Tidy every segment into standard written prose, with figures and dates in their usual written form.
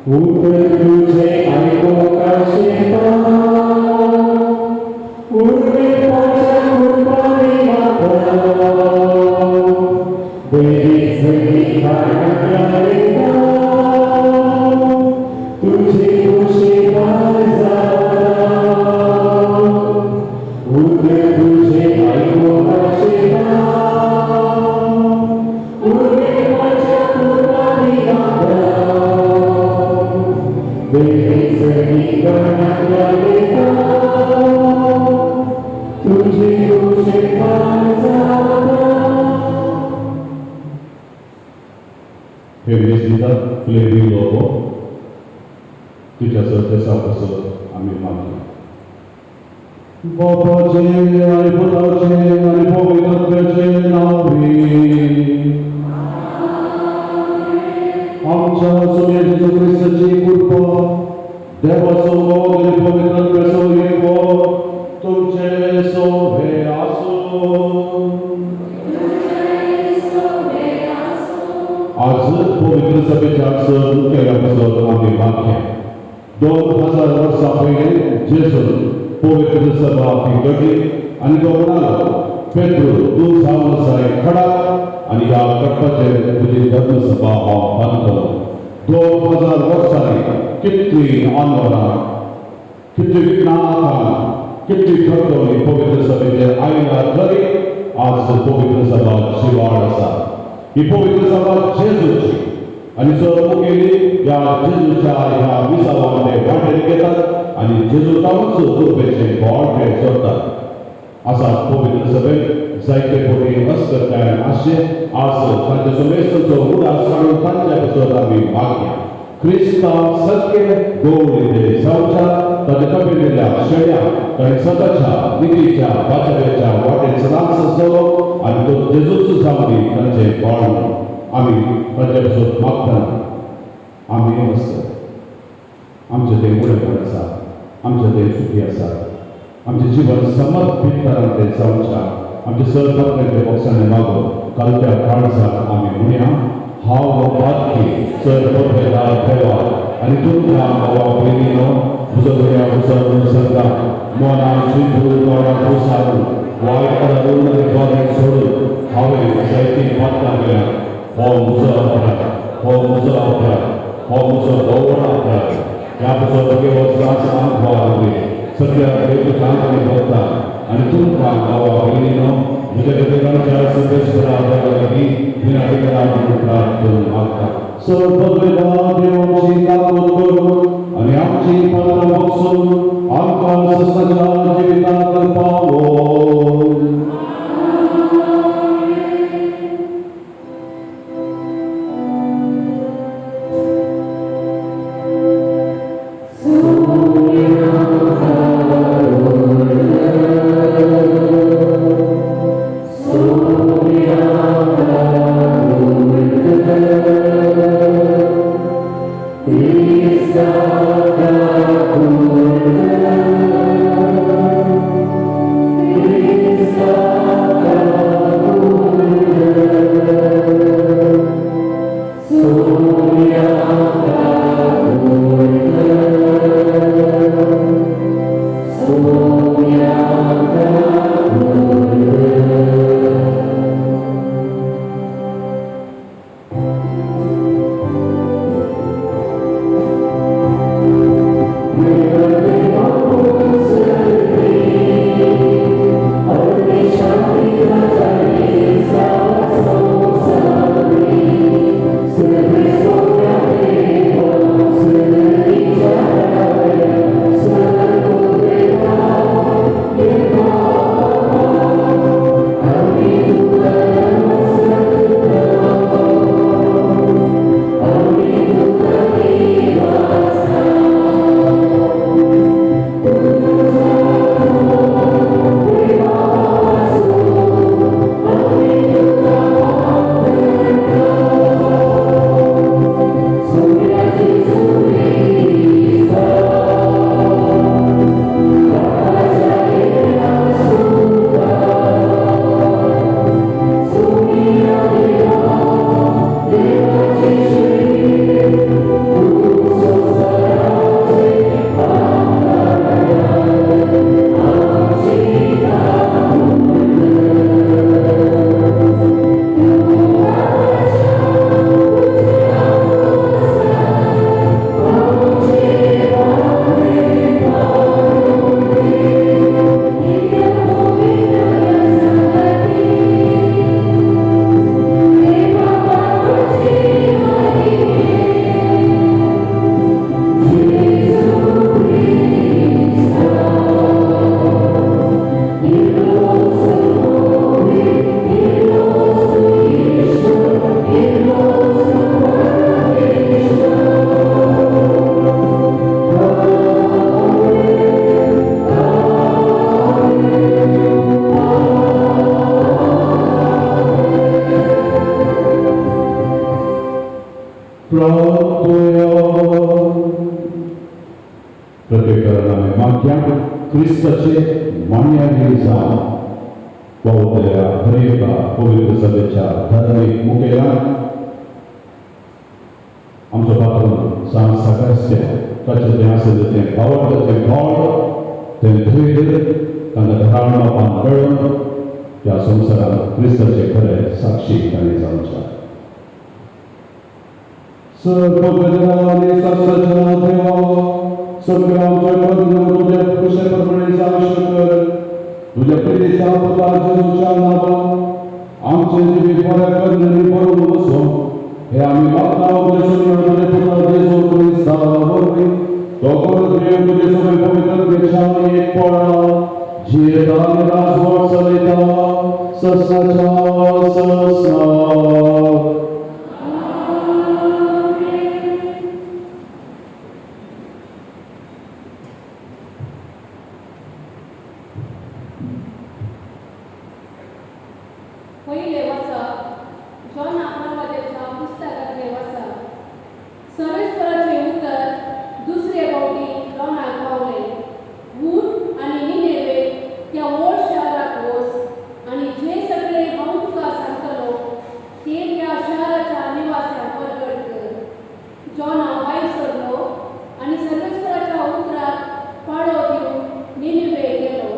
우리 주제 알고 가시다 우리 보자 굴밤이 많다 내 인생이 밝아가리다 두지 구시 반사 우리 주제 알고 가시다 우리 보자 굴밤이 많다 Beni karnıyla tuji uje panzada. Bienvenida, Flevi Lobo, tuja serta sapasa amin mati. Bapa ce, ani pota ce, ani povita ce, navi. आमच्या सोने जेजू ख्रिस्ताची कृपा देवाचो मोग आनी पवित्रत्वाचो येवो तुमचे सोबे आसूं आज पवित्र सभेच्या मुखेल एपिसोड आमी मागले 2000 वर्सां पयलीं जेजून पवित्र सभा ती घडली आनी तो म्हणालो पेद्रू तूं जावन आसाय खडा आनी ह्या कट्टाचेर तुजी धर्मसभा हांव बांदतलो 2000 वर्सांनी कितलीं आंदोलनां कितलीं विघ्नां कितलीं खतवली पवित्र सभेचेर आयल्या तरी आज पवित्र सभा शिवाळ आसा ही पवित्र सभा जेजूची आनी जर मुखेली ह्या जेजूच्या ह्या विसावांमध्ये वांटेर घेतात आनी जेजूतांच कृपेचें व्हड भेट करतात असा पवित्र सभेत जायते कोटी अस्करताय आशे आज तांचे समेस्तचो उदास काडून तांच्या पासून आमी मागया क्रिस्तांव सत्य गौरव जावच्या ताचे तपिल्ल्या शेड्या ताणे सदाच्या नितीच्या वाचव्याच्या वाटेर सदांच आसलो आनी तो जेजूच जावंदी तांचे बाळ आमी तांचे पासून मागतात आमी आसतात आमचें तें उणेपण आसा आमचें तें सुखी आसा आमचें जीवन समर्पीत करान तें जावच्या आमचे सरपंच पक्षाने मागो कालच्या काळजाक आमी म्हणया हांव बातकी सरपंचार ठेवा आनी तुमकां बाबा भयणीनो म्हजो गोंया उसर संगा मनान चिंतून तोंडाक उसारून वायट करून आनी बरें सोडून हांवें जायतीं पात्रां केल्या हो म्हजो अपराध हो म्हजो अपराध हो म्हजो व्हड अपराध ह्या पासून तुगे वचनाच आंग सगळ्या देवकांक आमी भोगता आनी तुमकां बाबा भयणीनो म्हज्या गदेगांच्या सर्वेश्वरा लागीं विनाटिकरां म्हणून प्रार्थना मागता सर्ववेदा देवाची लागू करून आनी आमची पात्रां बक्षून आमकां सस्ताच्या जिवितांत पावो We करूया. प्रत्येकाने मागच्या ख्रिस्ताचे मान्याने जाऊन पावलेल्या हरेका पवित्र सभेच्या धार्मिक मुखेल्या आमचं पात्र सांग सगळ्याचे ताचे जें आसा तें आवडटा तें भाव तें धैर्य तांकां धरावणापण मेळून ह्या संवसारांत क्रिस्ताचे खरे साक्षी तांणी जावचे. सर्वपदाने शास्त्राच्या देवा सगळ्या आमच्या पदांना तुझ्या कुशलप्रमाणे साक्ष कर. तुझ्या प्रियेच्या अवतार जेजूच्या नावात आमचे जीवित बरे करणे भरून बसो. हे आम्ही मागता तुझे पुत्र जेजू ख्रिस्ता वरवीं तो करून देव तुझे सगळे पवित्रतेच्या एक पळा जियेता आनी राजवट चलयता ससनाच्या ससना. पहिले वचप जॉन प्रवाद्याच्या पुस्तकातले वचप. सर्वेस्पराचे उतर दुसरे फावटी जॉनाक पावले. उठ आनी निनेवे त्या व्हड शहराक वच आनी जे सगळे हांव तुका सांगतलो ते त्या शहराच्या निवास्यांक परगट कर. जॉना भायर सरलो आनी सर्वेस्पराच्या उतराक पाळो दिवन निनेवे गेलो.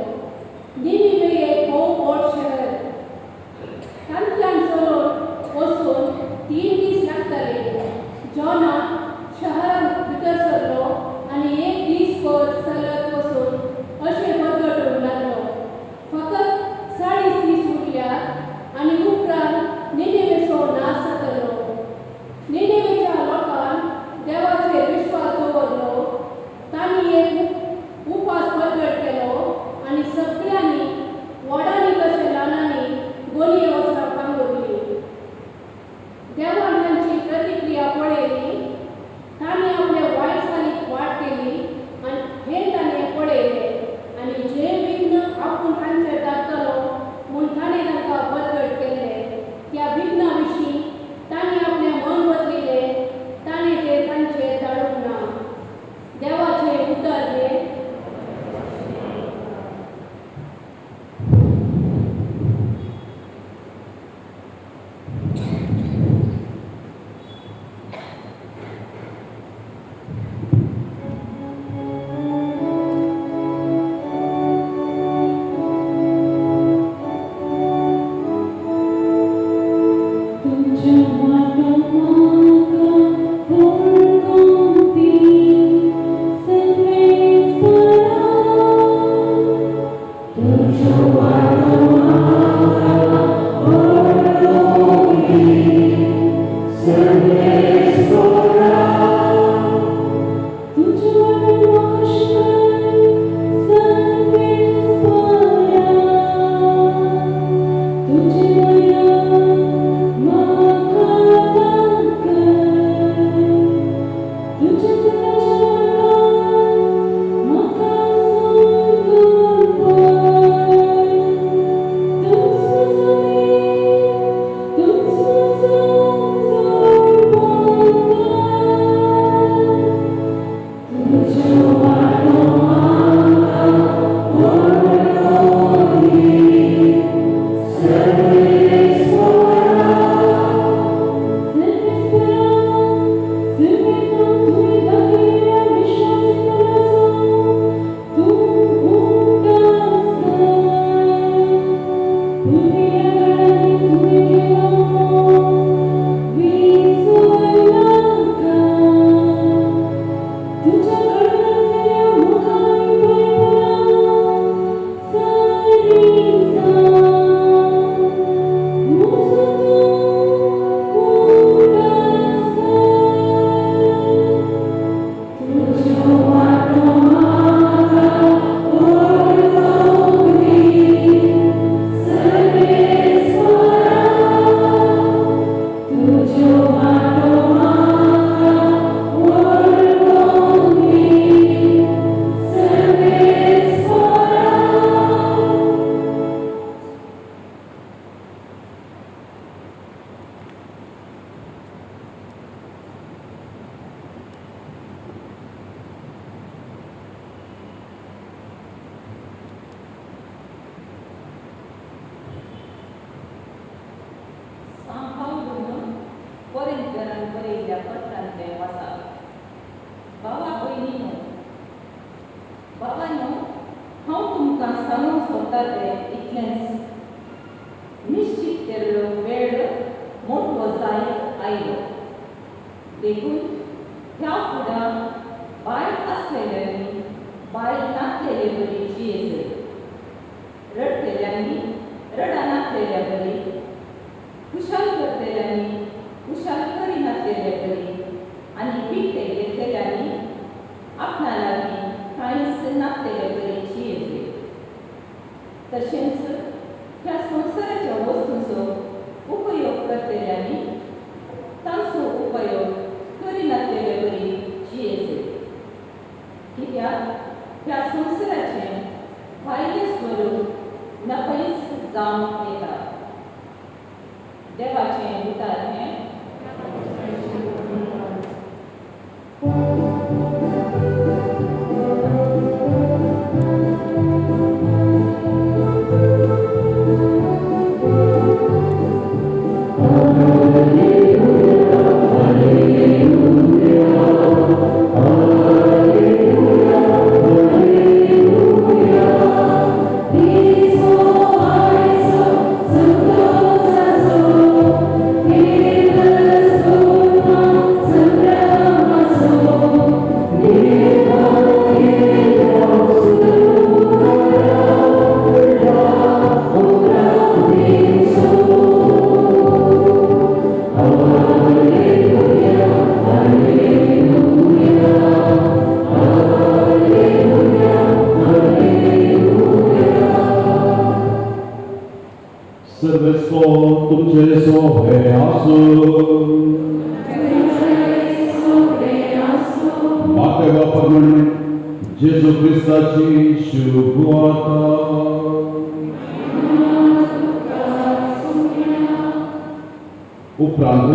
निनेवे एक भोव व्हड शहर. तांतल्यान चलोन वचून 3 दीस लागतले. जॉना शहरांत भितर सरलो आनी 1 दीस भर चलत वचून अशें बरगटूंक लागलो. फकत 40 दीस उरल्यात आनी उपरांत निनेवेचो नाश जातलो. निनेवेच्या लोकांन देवाचेर विश्वास दवरलो. तांणी एक उपास बरगट केलो आनी सगळ्यांनी व्हडांनी तशें ल्हानांनी गोलये वस्त्रां पांगरली. देवान तांची प्रतिक्रिया पळयली. तांणी आपले वायट चालीक वाट केली आनी हें ताणें पळयलें आनी जें विघ्न आपूण तांचेर धाडटलो म्हूण ताणें तांकां बरगट केल्लें त्या विघ्ना विशीं तांणी आपलें मन बदलिल्लें. ताणें तें तांचेर धाडूंक ना. देवाचें उतर हें. सांगता ते इतलेंच निश्चित केल्लो वेळ मोठवसाय आयलो देखून ह्या फुडां बायल आसलेल्यांनी बायल नासलेले बरी जियेसय रडतेल्यांनी रडा नासलेल्या बरी कुशाल करतेल्यांनी कुशाल करी नासलेले बरी आनी पिकते घेतलेल्यांनी आपणा लागीं कांयच नासलेले बरी जियेसय तशेंच ह्या संवसाराच्या वस्तूंचो उपयोग करतेल्यांनी तांचो उपयोग करी नासलेले बरी जियेसय कित्याक ह्या संवसाराचें भायलें स्वरूप नपयस जावन येता देवाचें उतर हें सर्वेस्को तुमचे सोबे आसूं माते वापरणे जेजू क्रिस्ताची शुभवार्ता उपरांत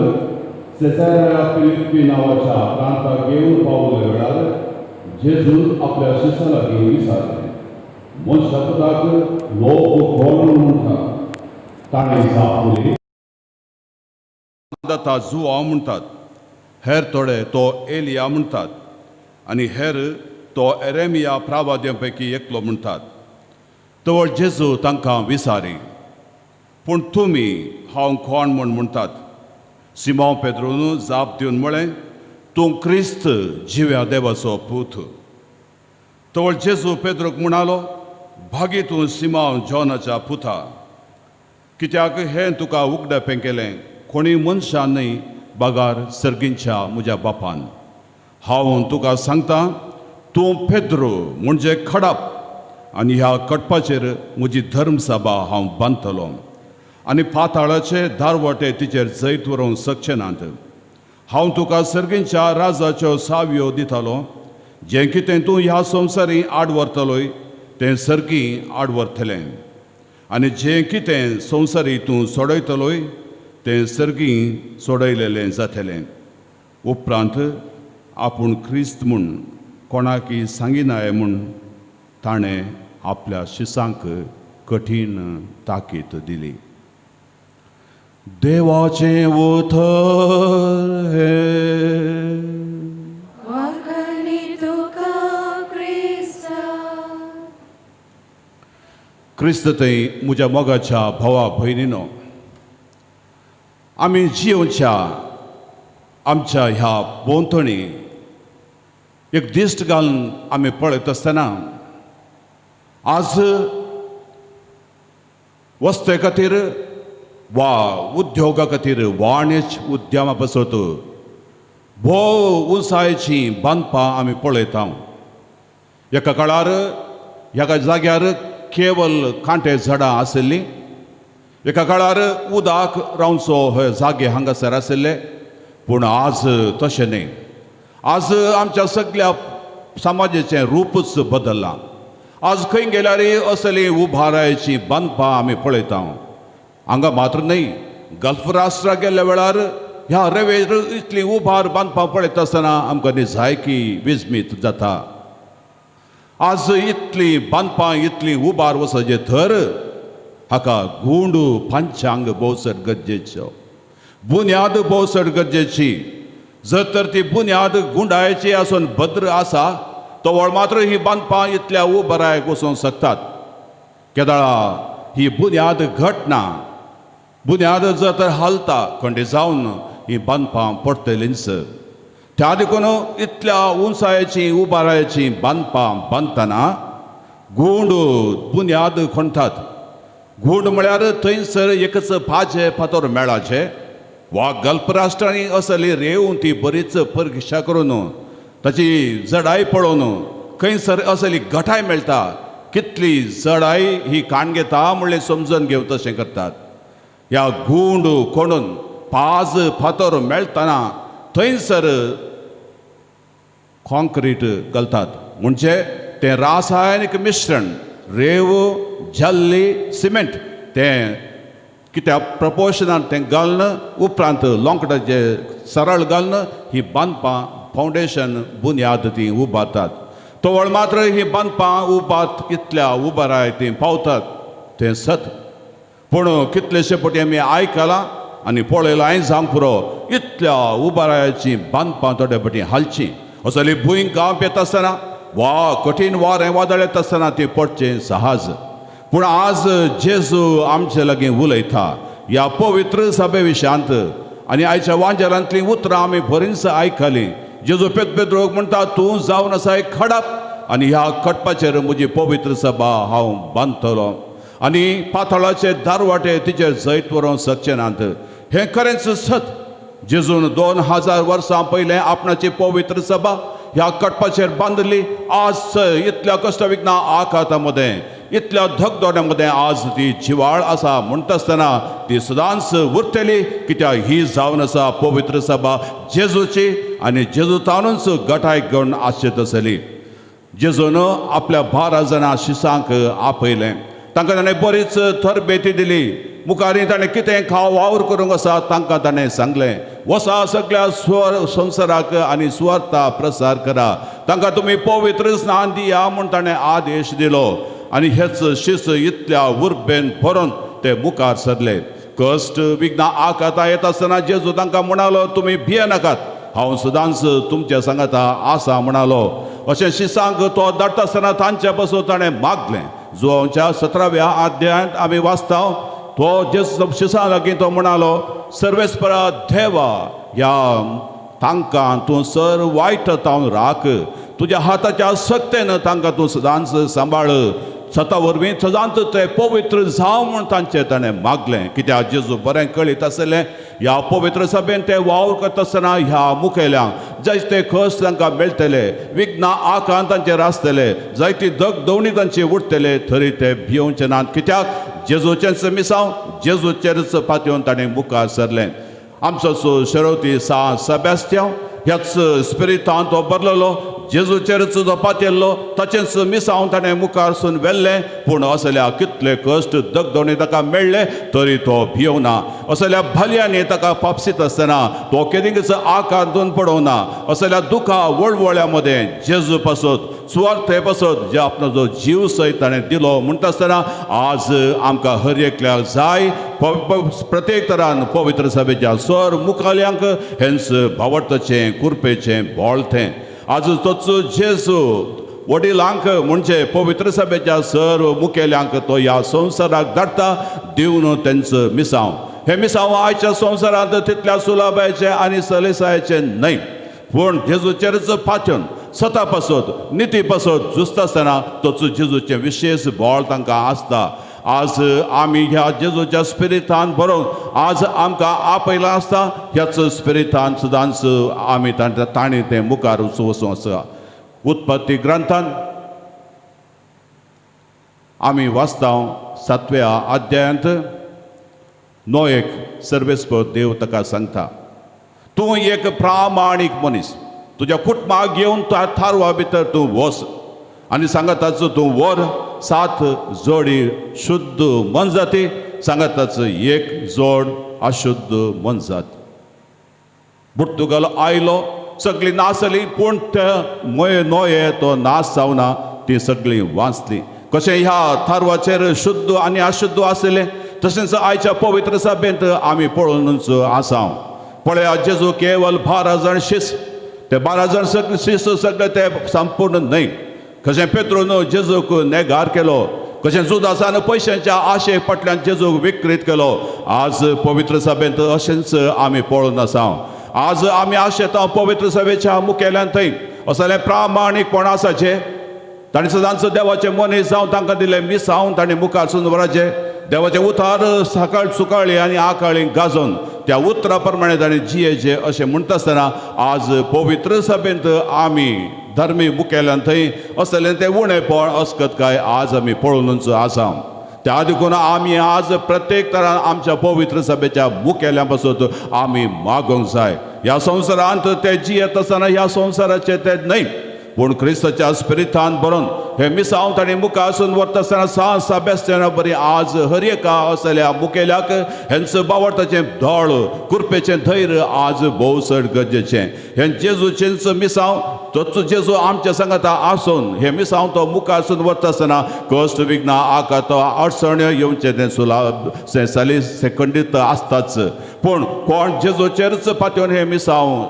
सेसारिया फिलिप्पी नावाच्या प्रांताक येवन पावले वेळार जेजून आपल्या शिष्यां लागीं विचारलें मनशा पुताक लोक कोण म्हणटात ताणें जाप दिली जाता जुआ म्हणटात हेर थोडे तो एलिया म्हणटात आनी हेर तो एरेमिया प्रावाद्यां पैकी एकलो म्हणटात तवळ जेजू तांकां विचारी पूण तुमी हांव कोण म्हूण म्हणटात सिमोन पेद्रून जाप दिवन म्हळें तूं क्रिस्त जिव्या देवाचो पूत तवळ जेजू पेद्रूक म्हणालो भागी तूं सिमोन जॉनाच्या पुता कित्याक हें तुका उगडें केलें कोणी मनशान न्हय बागार सर्गींच्या म्हज्या बापान हांव तुका सांगता तूं पेद्रो म्हणजे खडप आनी ह्या कटपाचेर म्हजी धर्मसभा हांव बांदतलो आनी पाताळाचे दारवटे तिचेर जैत व्हरूंक शकचे नात हांव तुका सर्गींच्या राजाच्यो सावयो दितलो जें कितें तूं ह्या संवसारी आड व्हरतलोय तें सर्गी आड व्हरतलें आनी जें कितें संवसारी तूं सोडयतलोय तें सर्गी सोडयलेलें जातलें उपरांत आपूण क्रिस्त म्हूण कोणाकी सांगिनाय म्हूण ताणें आपल्या शिसांक कठीण ताकीद दिली देवाचें उतर हें क्रिस्त थंय म्हज्या मोगाच्या भावा भयणीनो आमी जियोच्या आमच्या ह्या भोंवतणी एक दिश्ट घालून आमी पळयत आसतना आज वस्ते खातीर वा उद्योगा खातीर वाणिज्य उद्यमा पासत भोव उंचायची बांदपां आमी पळयता एका काळार ह्या जाग्यार केवल कांटे झाडां आशिल्लीं एका काळार उदक रावचो हे जागे हांगासर आशिल्ले पूण आज तशें न्ही आज आमच्या सगळ्या समाजाचें रूपच बदल्लां आज खंय गेल्यार असली उबारायची बांदपां आमी पळयता हांगा मात्र न्ही गल्फ राष्ट्राक गेल्ल्या वेळार ह्या रेंवेर इतली उबार बांदपां पळयता आसतना आमकां निजायकी विस्मीत जाता आज इतली बांदपां इतली उबार वचचे थर हाका गुंड पंचांग भोवसर गरजेच्यो बुन्याद भोवसर गरजेची जर तर ती बुन्याद गुंडायची आसून भद्र आसा तवळ मात्र ही बांदपां इतल्या उबारायक वचूंक शकतात केदाळा ही बुन्याद घटना बुन्याद जर तर हालता खंडी जावन ही बांदपां पडटलींच त्या देखून इतल्या उंचायेची उबारायची बांदपां बांदतना गूंड बुन्याद खणटात गूंड म्हळ्यार थंयसर एकच भाजे फातर मेळाचे वा गल्फ राष्ट्रांनी असली रेंव ती बरीच परीक्षा करून ताची जडाय पळोवन खंयसर असली घटाय मेळटा कितली जडाय ही काण घेता म्हणलें समजून घेवं तशें करतात ह्या गूंड खणून पाज फातर मेळटना थंयसर कॉन्क्रीट घालतात म्हणजे तें रासायनीक मिश्रण रेंव जल्ली सिमेंट तें कित्याक प्रपोर्शनान तें घालून उपरांत लोंकडाचे सरळ घालून ही बांदपां फावंडेशन बुन्याद ती उबारतात तवळ मात्र ही बांदपां उबारत इतल्या उबाराय ती पावतात तें सत पूण कितलेशे फावटी आमी आयकलां आनी पळयलां हांवें सांग पुरो इतल्या उबारायाची बांदपां थोडे फावटी हालची असली भुंय गांव येता आसतना वा कठीण वारें वादळ येता आसतना ती पडचें सहज पूण आज जेजू आमचे लागीं उलयता ह्या पवित्र सभे विशयांत आनी आयच्या वांजेलांतलीं उतरां आमी बरींच आयकलीं जेजू पेद्रोक म्हणटा तूं जावन आसा एक खडप आनी ह्या खडपाचेर म्हजी पवित्र सभा हांव बांदतलो आनी पाताळाचे दारवाटे तिचेर जैत व्हरूंक शकचे नात हें खरेंच सत जेजून 2000 वर्सां पयलें आपणाची पवित्र सभा ह्या कटपाचेर बांदली आज इतल्या कष्टविघ्ना आघाता मदें इतल्या धगधोड्या मदें आज ती जिवाळ आसा म्हणटा आसतना ती सदांच उरतली कित्याक ही जावन आसा पवित्र सभा जेजूची आनी जेजूतानूच गटाय घेवन आसचेत आसली जेजून आपल्या 12 जाणां शिसांक आपयलें तांकां ताणें बरीच तरबेती दिली मुखारी ताणें कितें खाव वावर करूंक आसा तांकां ताणें सांगलें वसा सगळ्या संवसाराक आनी सुवार्ता प्रसार करा तांकां तुमी पवित्र स्नान दिया म्हूण ताणें आदेश दिलो आनी हेच शिस्त इतल्या उर्बेन भरून ते मुखार सरले कश्ट विघ्नां आघातां येता आसतना जेजू तांकां म्हणालो तुमी भियेनाकात हांव सदांच तुमच्या सांगाता आसा म्हणालो अशें शिसांक तो धाडटा आसतना तांच्या पासून ताणें मागलें जुवांच्या 17व्या अध्यायांत आमी वाचता तो जेजू शिसां लागीं तो म्हणालो सर्वेस्परा देवा ह्या तांकां तूं सर वायट तावन राख तुज्या हाताच्या सक्तेन तांकां तूं सदांच सांबाळ सता वरवीं सदांच ते पवित्र जावं म्हूण तांचें ताणें मागलें कित्याक जेजू बरें कळीत आसलें ह्या पवित्र सभेन ते वावर करता आसतना ह्या मुखेल्यांक जायते कश्ट तांकां मेळटले विघ्नां आघात तांचेर आसतले जायती दगदवणी तांची उरतले तरी ते भियोवचे नात कित्याक जेजूचेंच मिसांव जेजूचेरच पातयेवन ताणें मुखार सरलें आमचो शेरोती सा सेबेस्तियांव ह्याच स्पिरितान तो बरलेलो जेजूचेरच जो पातयल्लो ताचेंच मिसांव ताणें मुखारसून व्हेल्लें पूण असल्या कितले कश्ट दगदवणी ताका मेळ्ळे तरी तो भियोवना असल्या भलयांनी ताका पापसीत आसतना तो केदींच आकार दोन पडोवना असल्या दुखा वळवळ्या मदें जेजू पासत सुवार्थे पासत जे आपलो जो जीव सयत ताणें दिलो म्हणटा आसतना आज आमकां हर एकल्याक जाय प्रत्येक तरान पवित्र सभेच्या सर मुखाल्यांक हेंच भावर्थाचें कुरपेचें बोळथें आज तोच जेजू वडिलांक म्हणजे पवित्र सभेच्या सर मुखेल्यांक तो ह्या संवसाराक धाडटा दिवन तेंचं मिसांव हे मिसांव आयच्या संवसारांत तितल्या सुलभाचें आनी सलेसायेचें न्हय पूण जेजूचेरच पातयेवन सता पासत निती पासत झुजता आसतना तोच जेजूचें विशेश बोळ तांकां आसता आज आमी ह्या जेजूच्या स्पिरितान बरोवन आज आमकां आपयलां आसता ह्याच स्पिरितान सदांच आमी ताणें तें मुखार वचूं आसा उत्पत्ती ग्रंथान आमी वाचता 7व्या अध्यायांत नोएक सर्वेस्पर देव ताका सांगता तूं एक प्रामाणीक मनीस तुज्या कुटुंबाक घेवन थारवा भितर तूं वच आनी सांगताचो तूं वर 7 जोडी शुद्ध मनजाती सांगताचो एक जोड अशुद्ध मनजात पुर्तुगाल आयलो सगळी नासली पूण नोये तो नाश जावना ती सगळी वाचली कशें ह्या थारवाचेर शुद्ध आनी अशुद्ध आसलें तशेंच आयच्या पवित्र सभेंत आमी पळोवनूच आसा पळया जेजू केवल 12 जाण शिस ते 12 जाण शिस सगळे ते संपूर्ण न्हय कशें पेत्रोन जेजूक नेगार केलो कशें जुदासान पयशांच्या आशे फाटल्यान जेजूक विकृत केलो आज पवित्र सभेंत अशेंच आमी पळोवन आसा आज आमी आशेता पवित्र सभेच्या मुखेल्यान थंय असले प्रामाणीकपण आसाचे ताणें सदांच देवाचे मनीस जावन तांकां दिले मिसावन ताणें मुखार सुनवराचे देवाचे उतार सकाळ सुकाळी आनी आकाळी गाजोवन त्या उतरा प्रमाणे ताणें जियेचे अशें म्हणटा आसतना आज पवित्र सभेंत आमी धर्मी मुखेल्यान थंय असलें तें उणेपण अस्कत काय आज आमी पळोवनूच आसा त्या देखून आमी आज प्रत्येक तरान आमच्या पवित्र सभेच्या मुखेल्या पासून आमी मागोंक जाय ह्या संवसारांत ते जियेत आसतना ह्या संवसाराचे ते न्हय पूण क्रिस्ताच्या स्पिरितान बरोवन हे मिसांव ताणें मुखार आसून व्हरता आसतना सांस बेस्तना बरी आज हर एका असल्या मुखेल्याक हेंचं बावडताचें धोळ कुरपेचें धैर्य आज भोव चड गरजेचें हें जेजूचेंच मिसांव तोच जेजू आमच्या सांगाता आसून हे मिसांव तो मुखार आसून व्हरता आसतना कश्ट विघ्नां आकात अडचण्यो येवचें तें सुलाभ साली खंडीत आसताच पूण कोण जेजूचेरच पातयेवन हे मिसांव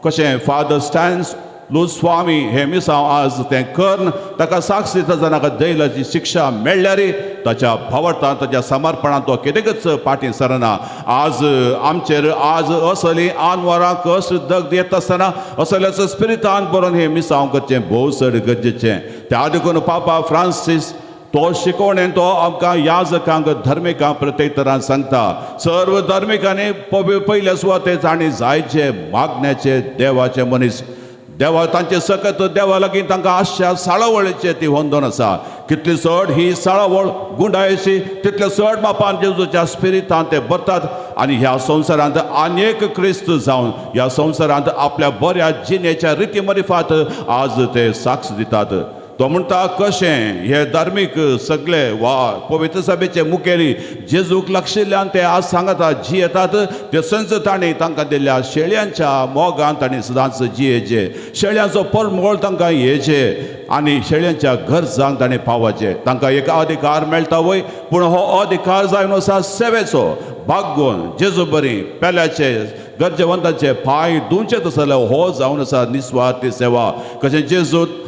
कशें फादर स्टॅन्स लूज स्वामी हे मिसांव आज तें करन ताका साक्षी ताका दैलाची शिक्षा मेळ्ळ्यार ताच्या भावर्थान ताच्या समर्पणान तो कितेंच फाटीं सरना आज आमचेर आज असली आनवरां कश्ट दग येता आसतना असल्याच स्पिरितान बरोवन हे मिसांव करचें भोव चड गरजेचें त्या देखून पापा फ्रांसीस तो शिकवणें तो आमकां याजकांक धर्मिकांक प्रत्येक तरान सांगता सर्व धर्मिकांनी पयल्या सुवातेर तांणी जायचे मागण्याचे देवाचे मनीस देवा तांचे सकत देवा लागीं तांकां आशा साळावळीचे ती वंदन आसा कितली चड ही साळावळ गुंडायशी तितले चड बापान जेजूच्या स्पिरितान ते भरतात आनी ह्या संवसारांत आनीक क्रिस्त जावन ह्या संवसारांत आपल्या बऱ्या जिणेच्या रिती मरिफात आज ते साक्ष दितात तो म्हणटा कशें हे धार्मीक सगळे वा पवित्र सभेचे मुखेली जेजूक लक्षिल्ल्यान ते आज सांगता जियेतात ते संच तांणी तांकां दिल्ल्या शेळयांच्या मोगान तांणी सदांच जियेचे शेळयांचो परमोळ तांकां येचे आनी शेळयांच्या गरजांक तांणी पावचे तांकां एक अधिकार मेळटा वय पूण हो अधिकार जावन आसा सेवेचो भागोवन जेजू बरी पेल्याचे गरजेवंतांचे पांय धुंवचे तसले हो जावन आसा निस्वार्थी सेवा कशें जेजूत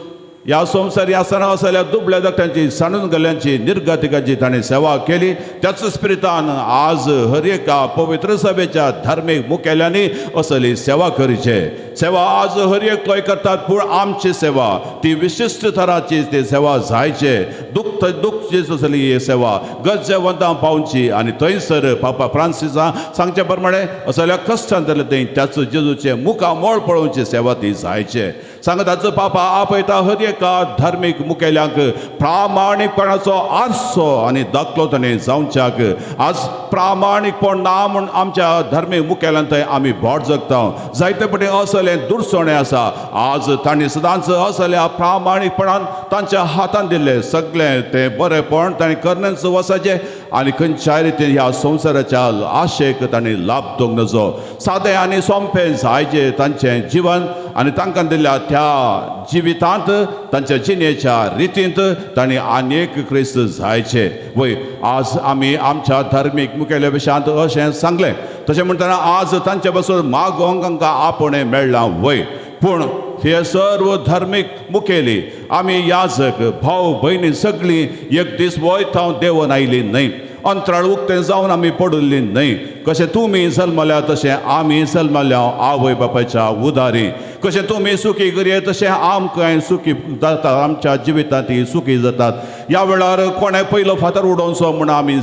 ह्या संवसारी आसतना असल्या दुबळ्या धाकट्यांची सांडून गेल्ल्यांची निर्गतिकांची ताणें सेवा केली त्याच स्पिरितान आज हर एका पवित्र सभेच्या धार्मीक मुखेल्यांनी असली सेवा करीचे सेवा आज हर एकलोय करतात पूण आमची सेवा ती विशिश्ट तराची ती सेवा जायचे दुःखची असली ही सेवा गरजेवंतांक पावची आनी थंयसर पापा फ्रांसिसा सांगचे प्रमाणे असल्या कश्टान जालें थंय त्याच जेजूचे मुखामोळ पळोवची सेवा ती जायचे सांगताच पापा आपयता हर एका धार्मीक मुखेल्यांक प्रामाणीकपणाचो आरसो आनी दाखलो ताणें जावच्याक आज प्रामाणीकपण ना म्हूण आमच्या धार्मीक मुखेल्यांत थंय आमी भोट जगता जायते पटी असलें दुरसोणें आसा आज तांणी सदांच असल्या प्रामाणीकपणान तांच्या हातान दिल्लें सगळें तें बरेंपण ताणें करनेच वसाचें आनी खंयच्याय रितीन ह्या संवसाराच्या आशेक ताणें लाभ दोंग नजो सादें आनी सोंपें जायजें तांचें जिवन आनी तांकां दिल्ल्या त्या जिवितांत तांच्या जिणेच्या रितींत तांणी आनीक क्रिस्त जायचे वय आज आमी आमच्या धार्मीक मुखेल्या विशयांत अशें सांगलें तशें म्हणटना आज तांचे पासून मागोवंक तांकां आपणें मेळ्ळां वय पूण हे सर्व धार्मीक मुखेली आमी याजक भाव भयणी सगळीं एक दीस वयतावन देंवन आयलीं न्हय अंतराळ उक्तें जावन आमी पडुल्लीं न्हय कशें तुमी जल्मल्या तशें आमी जल्मल्या आवय बापायच्या उदारी कशें तुमी सुखी करिये तशें आमकांय सुखी जाता आमच्या जिवितांत सुखी जातात ह्या वेळार कोणें पयलो फातर उडोवचो म्हूण आमी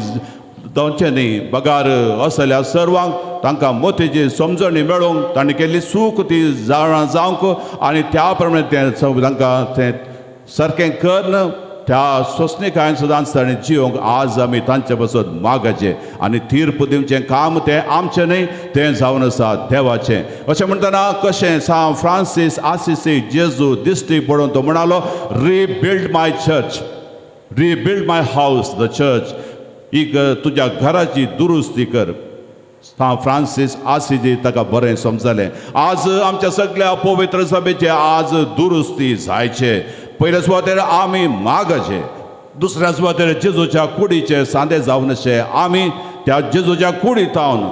दोनचे न्ही बगार असल्या सर्वांक तांकां मोतीची समजणी मेळोवंक तांणी केल्ली सूख ती जावंक आनी त्या प्रमाणे तें तांकां तें सारकें करन त्या सोंसणीकायेन सदांच ताणें जिवंक आज आमी तांचे पासून मागचे आनी तीर्प दिवचें काम तें आमचें न्हय तें जावन आसा देवाचें अशें म्हणटना कशें सान फ्रांसीस आसिसी जेजू दिश्टी पडोवन तो म्हणालो रिबिल्ड माय चर्च रिबिल्ड माय हावस द चर्च ही तुज्या घराची दुरुस्ती कर सान फ्रांसीस आसिसी ताका बरें समजलें आज आमच्या सगळ्या पवित्र सभेचे आज दुरुस्ती जायचे पयल्या सुवातेर आमी मागचे दुसऱ्या सुवातेर जेजूच्या कुडीचे सांदे जावन अशें आमी त्या जेजूच्या कुडींतावन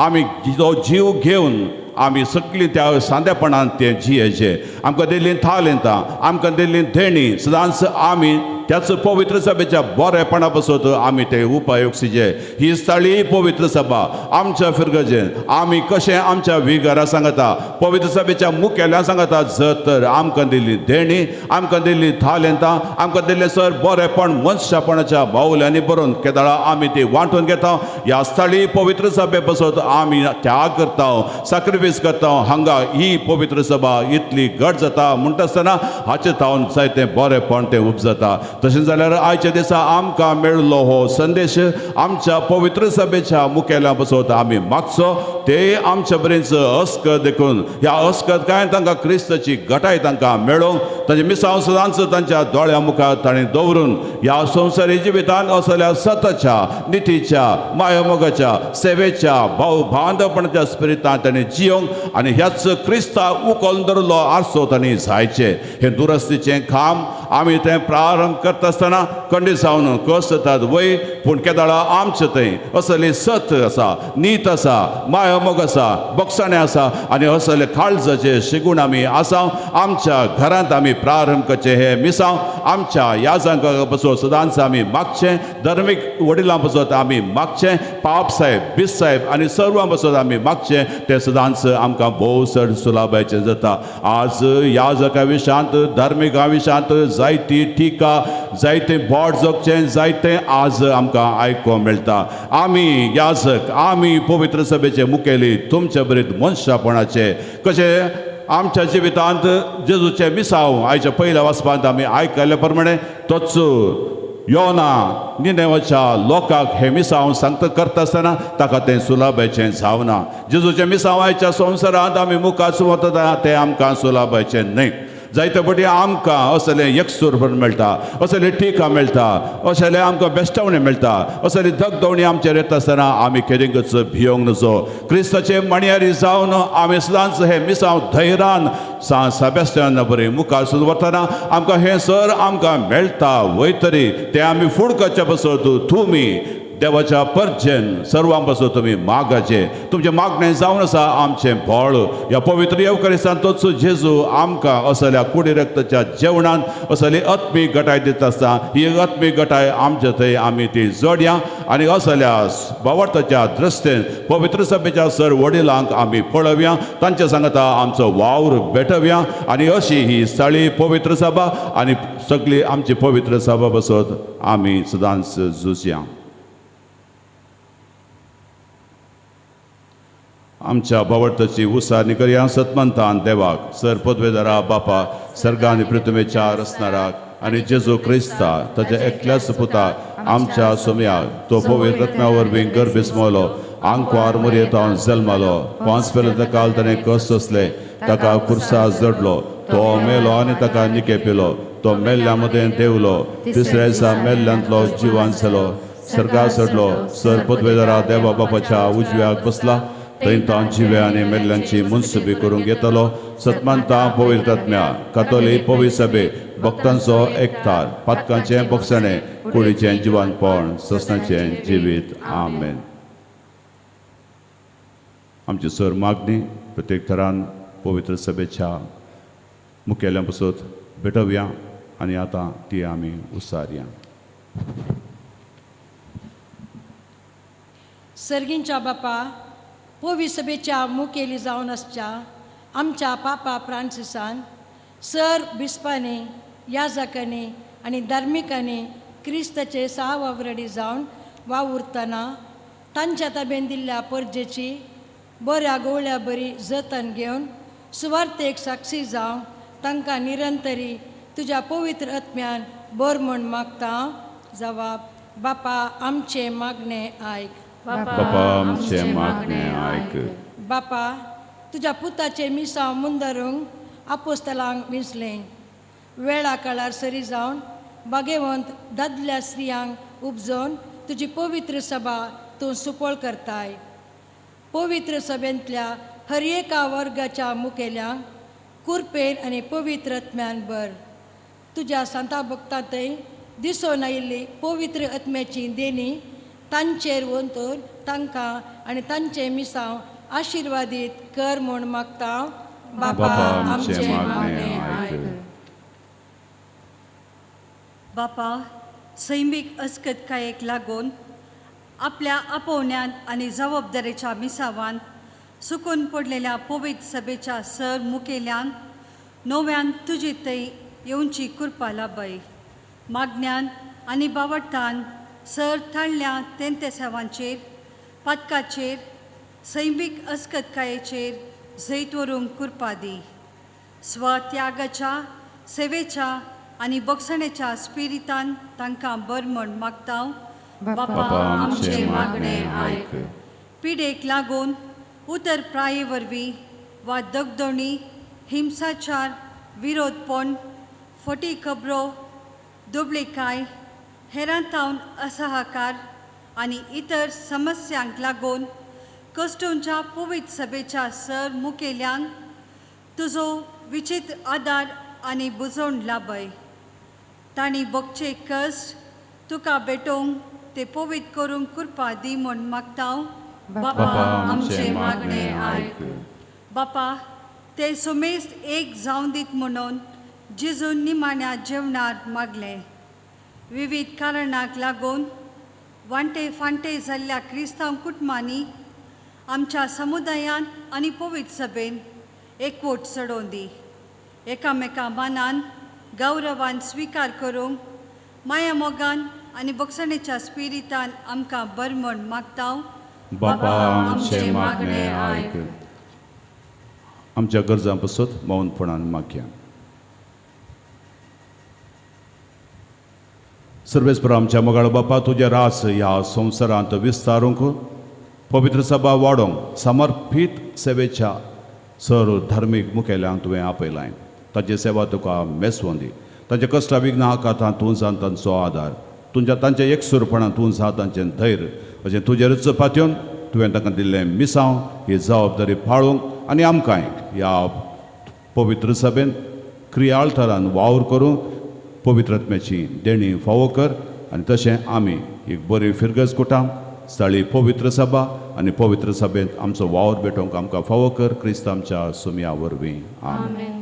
आमी तो जीव घेवन आमी सगळीं त्या सांदेपणान तें जियेचें आमकां दिल्लीं थालिंतां आमकां दिल्लीं देणी सदांच आमी त्याच पवित्र सभेच्या बरेपणा बसत आमी ते उपयोगसीचे ही स्थळी पवित्र सभा आमच्या फिरगजेन आमी कशें आमच्या विघरा सांगता पवित्र सभेच्या मुखेल्या सांगता जर तर आमकां दिल्ली देणी आमकां दिल्ली थालेंतां आमकां दिल्ले सर बरेपण मनशापणाच्या बाहुल्यांनी बरोवन केदाळा आमी ती वांटून घेता ह्या स्थळी पवित्र सभे बसत आमी त्याग करता सॅक्रिफायस करता हांगा ही पवित्र सभा इतली घट जाता म्हणटासतना हाचे तावन जायते बरेपण ते उपजता तशें जाल्यार आयच्या दिसा आमकां मेळिल्लो हो संदेश आमच्या पवित्र सभेच्या मुखेल्या बसत आमी मागचो ते आमच्या बरेंच अस्कत देखून ह्या अस्कतकाय तांकां क्रिस्ताची घटाय तांकां मेळोवंक तांचे मिसांव सदांच तांच्या दोळ्या मुखार ताणें दवरून ह्या संवसारी जिवितांत असल्या सतच्या नितीच्या मायमोगाच्या सेवेच्या भाव बांदपणाच्या स्पिरितांत ताणें जियोंक आनी ह्याच क्रिस्ता उखलून धरलो आरसो तांणी जायचे हे दुरस्तीचें काम आमी तें प्रारंभ करता आसतना खंडीत जावन कस जातात वय पूण केदाळा आमचे थंय असले सत आसा नीत आसा मायमोग आसा बक्षणे आसा आनी असले काळजाचे शिगूण आमी आसा आमच्या घरांत आमी प्रारंभ करचे हे मिसांव आमच्या याजांक बसोन सदांच आमी मागचें धर्मीक वडिलां बसत आमी मागचें पाप साहेब बीस साहेब आनी सर्वां बसत आमी मागचें ते सदांच आमकां भोव चड सुलाभाचें जाता आज याजका विशांत धार्मिका विशांत जायती टिका जायतें बोड जगचें जायतें आज आमकां आयकोंक मेळटा आमी याजक आमी पवित्र सभेचे मुखेली तुमचे बरें मनशापणाचे कशें आमच्या जिवितांत जेजूचे मिसांव आयच्या पयल्या वाचपांत आमी आयकले प्रमाणे तोच योना निनेवाच्या लोकांक हे मिसांव सांगता करता आसतना ताका तें सुलाभाचें जावना जेजूचे मिसांव आयच्या संवसारांत आमी मुखार वता तें आमकां सुलाभाचें न्हय जायते फावटी आमकां असलें एकसूरपण मेळटा असले टिका मेळटा असले आमकां बेश्टावणी मेळटा असली दगदवणी आमचेर येता आसतना आमी केदींच भियोंक नजो क्रिस्ताचे मणयारी जावन आमी सदांच हे मिसांव धैर्यान साबेस्त्यान बरें मुखार सुद्दां वतना आमकां हें सर आमकां मेळटा वयतरी तें आमी फूड करचे बसत तुमी देवाच्या परजेन सर्वां बसो तुमी मागाचे तुमचें मागणें जावन आसा आमचें फळ ह्या पवित्र येवकारिस्तान तोच जेजू आमकां असल्या कुडी रक्ताच्या जेवणांत असली आत्मीक घटाय दिता आसता ही आत्मीक घटाय आमच्या थंय आमी ती जोडया आनी असल्या भावार्थाच्या दृश्टेन पवित्र सभेच्या सर वडिलांक आमी पळोवया तांचे सांगता आमचो वावर भेटवया आनी अशी ही स्थळी पवित्र सभा आनी सगळी आमची पवित्र सभा बसत आमी सदांच झुजया आमच्या भावार्थाची उसारणी करया सतमंतान देवाक सर पदवेदारा बापा सर्गा आनी पृथ्वीचेर असणाराक आनी जेजू क्रिस्ता ताच्या एकल्याच पुताक आमच्या सोम्याक तो पवित्र आत्म्या वरवीं गर्भीस मोलो आंकवार मुरयेतावन जल्मालो 5 पेले काल ताणें कस असले ताका कुर्सा जडलो तो मेलो आनी ताका निके पिलो तो मेल्ल्या मदें देवलो तिसऱ्या दिसा मेल्ल्यांतलो जिवान जालो सर्गा चडलो सर पदवेदारा देवा बापाच्या उजव्याक बसला थंय तां जिव्या आनी मेल्ल्यांची मुनसुबी करूंक येतलो सतमंता पवित्र आत्म्या कातोलीक पवित्र सभे भक्तांचो एकठार पातकांचें बक्षणें कुडीचें जिवानपण ससनाचें जिवीत आमेन आमची सर मागणी प्रत्येक थरान पवित्र सभेच्या मुखेल्यां बसत भेटवया आनी आतां ती आमी उसारया सर्गींच्या बापा पवित्र सभेच्या मुखेली जावन आसच्या आमच्या पापा फ्रांसिसान सर बिस्पांनी याजकांनी आनी धार्मिकांनी क्रिस्ताचे 6 वावरडी जावन वावुरतना तांच्या ताब्यान दिल्ल्या परजेची बऱ्या गोवळ्या बरी जतन घेवन सुवार्थेक साक्षी जावं तांकां निरंतरी तुज्या पवित्र आत्म्यान बर म्हूण मागता जवाब बापा आमचे मागणें आयक बापा आमचे मागणें आयक बापा तुज्या पुताचे मिसांव मुंदरूंक आपोस्तलांक विंचलें वेळा काळार सरी जावन बागेवंत दादल्या स्त्रियांक उपजोवन तुजी पवित्र सभा तूं सुपळ करताय पवित्र सभेंतल्या हर एका वर्गाच्या मुखेल्यांक कुरपेन आनी पवित्र आत्म्यान बर तुज्या सांता भक्तां थंय दिसून आयिल्ली पवित्र आत्म्याची देणी तांचेर वंतून तांकां आनी तांचे मिसांव आशिर्वादीत कर म्हूण मागता बापा आमचे मागणें आयक बापा, सैमीक अस्कतकायेक लागून आपल्या आपोवण्यान आनी जबाबदारेच्या मिसावान सुकून पडलेल्या पवित्र सभेच्या सर मुखेल्यांक नव्यान तुजी थंय येवची कृपा लाभय. मागण्यान आनी बावटान सर थाळल्या तेंते सेवांचेर पदकाचेर सैमीक अस्कतकायेचेर जैत व्हरूंक कृपा दी. स्वत्यागाच्या सेवेच्या आनी बक्षणेच्या स्पिरितान तांकां बर म्हण मागता. बापा, आमचे मागणे आयक. पिडेक लागून उतर प्राये वरवीं वा दगदणी, हिंसाचार, विरोधपण, फटी खबरो, दुबळेकाय, हेरांतावन असहकार आनी इतर समस्यांक लागून कश्टूंच्या पवित्र सभेच्या सर मुखेल्यांक तुजो विचित्र आदार आनी बुजवण लाभय. तांणी भोगचे कश्ट तुका भेटोवंक ते पवित्र करूंक कृपा दी म्हूण मागता. बापा, आमचे मागणे आयक. बापा, ते सुमेस्त एक जावन दीत म्हणून जेजून निमाण्या जेवणार मागलें. विविध कारणांक लागून वांटे फांटे जाल्ल्या क्रिस्तांव कुटुंबांनी आमच्या समुदायान आनी पवित्र सभेन एकवट चडोवन दी. एकामेका मानान गौरवान स्विकार करूंक माया मोगान आनी बक्षणेच्या स्पिरितान आमकां बर म्हण मागता. बापा, आमचे मागणे आयक. आमच्या गरजां पसत मौनपणान मागया. सर्वेस्पर आमच्या मोगाळ बापा, तुझे रास ह्या संवसारांत विस्तारूंक पवित्र सभा वाडोवंक समर्पीत सेवेच्या सर धार्मीक मुखेल्यांक तुवें आपयलाय. ताची सेवा तुका मेसवून दी. तांचे कश्टा विघ्ना आकांतां तूं जावन तांचो आदार. तांच्या एकसूरपणान तूं जा तांचें धैर्य अशें तुजेरच पातयेवन तुवें तांकां दिल्लें मिसांव ही जबाबदारी पाळूंक आनी आमकांय ह्या पवित्र सभेन क्रियाळतरान वावर करूंक पवित्रत्म्याची देणी फावो कर. आनी तशें आमी एक बरी फिरगज कुटाम स्थळी पवित्र सभा आनी पवित्र सभेंत आमचो वावर भेटोवंक आमकां फावो कर. क्रिस्त आमच्या सुमया वरवीं. आमेन.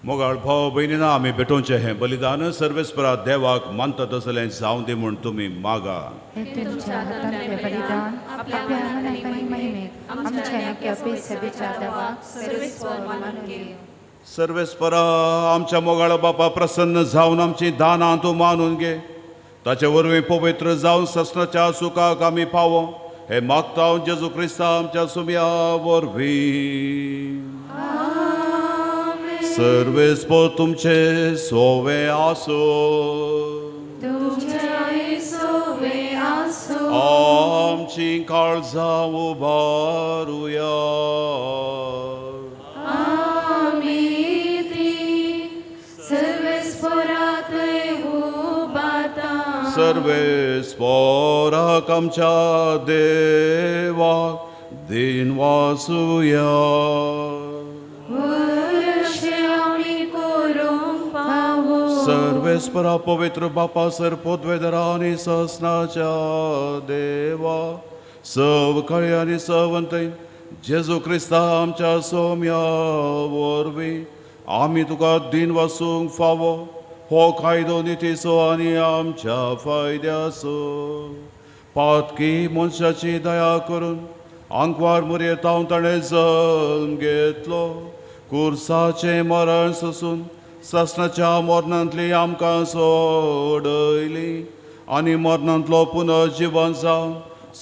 मोगाळ भाव भयणींना आमी भेटोवचें हें बलिदान सर्वेस्परा देवाक मानता तसलें जावं दी म्हूण तुमी मागा. हे तुमच्या हातांतलें बलिदान आपल्या आनंदाक आनी महिमेक आमच्या नक्या सभेच्या देवाक सर्वेस्वर मानून घे. सर्वेस्परा आमच्या मोगाळ बापा प्रसन्न जावन आमची दानां तूं मानून घे. ताचे वरवीं पवित्र जावन ससनाच्या सुखाक आमी पावो हे मागता जेजू क्रिस्ता आमच्या सुमया वरवीं. सर्वेस्पो तुमचे सोवे आसो. आमची काळजां उबारुया. सर्वेस्पराक आमच्या देवाक दिन वासुया. सर्वेस्परा पवित्र बापा सर पोद्वेदरा आणि ससनाच्या देवा सवकाळी आणि सवंतय जेजू क्रिस्ता आमच्या सौम्या वरवीं आमी तुका दिन वासूंक फावो हो कायदो नितीचो आनी आमच्या फायद्याचो. पातकी मनशाची दया करून आंकवार मुरये तावन ताणें जल्म घेतलो. कुर्साचें मरण सोसून ससनाच्या मरणांतली आमकां सोडयली आनी मरणांतलो पुनर्जीवन जावन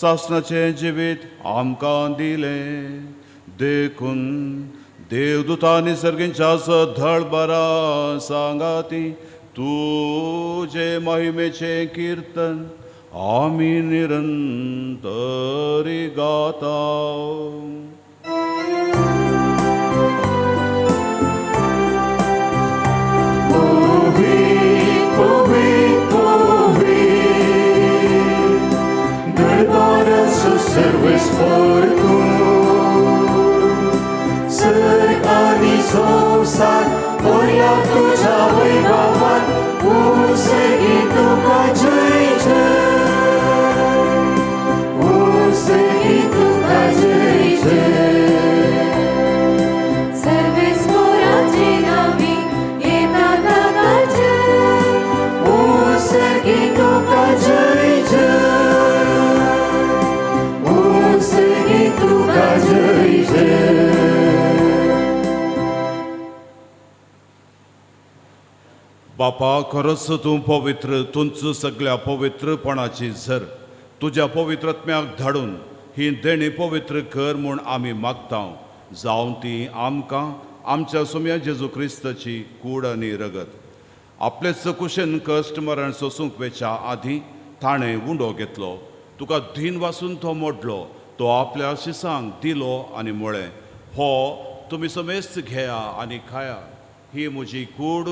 ससनाचें जिवीत आमकां दिलें. देखून देवदूता निसर्गींच्या धडबरा सांगाती तुजे महिमेचें कीर्तन आमी निरंतरी गाता. Serves por tu Sări ani संसार ओला तुझ्या वैभवात उसळी तुका जय जय उसळी तुका जय जय. सर्वेस्पराचे नावे येतात ताकाचे उसळी तुका जय जय उसळी तुका जय जय. बापा खरोच तूं पवित्र. तुमचो सगळ्या पवित्रपणाची झर तुज्या पवित्रत्म्याक धाडून ही देणी पवित्र कर म्हूण आमी मागता. जावं ती आमकां आमच्या सुम्या जेजू क्रिस्ताची कूड आनी रगत. आपले चकुशेन कश्ट मरण सोसूंक वेच्या आदीं ताणें उंडो घेतलो. तुका दिन वासून तो मोडलो. तो आपल्या शिसांक दिलो आनी म्हळें हो तुमी समेस्त घेया आनी खाया. ही म्हजी कूड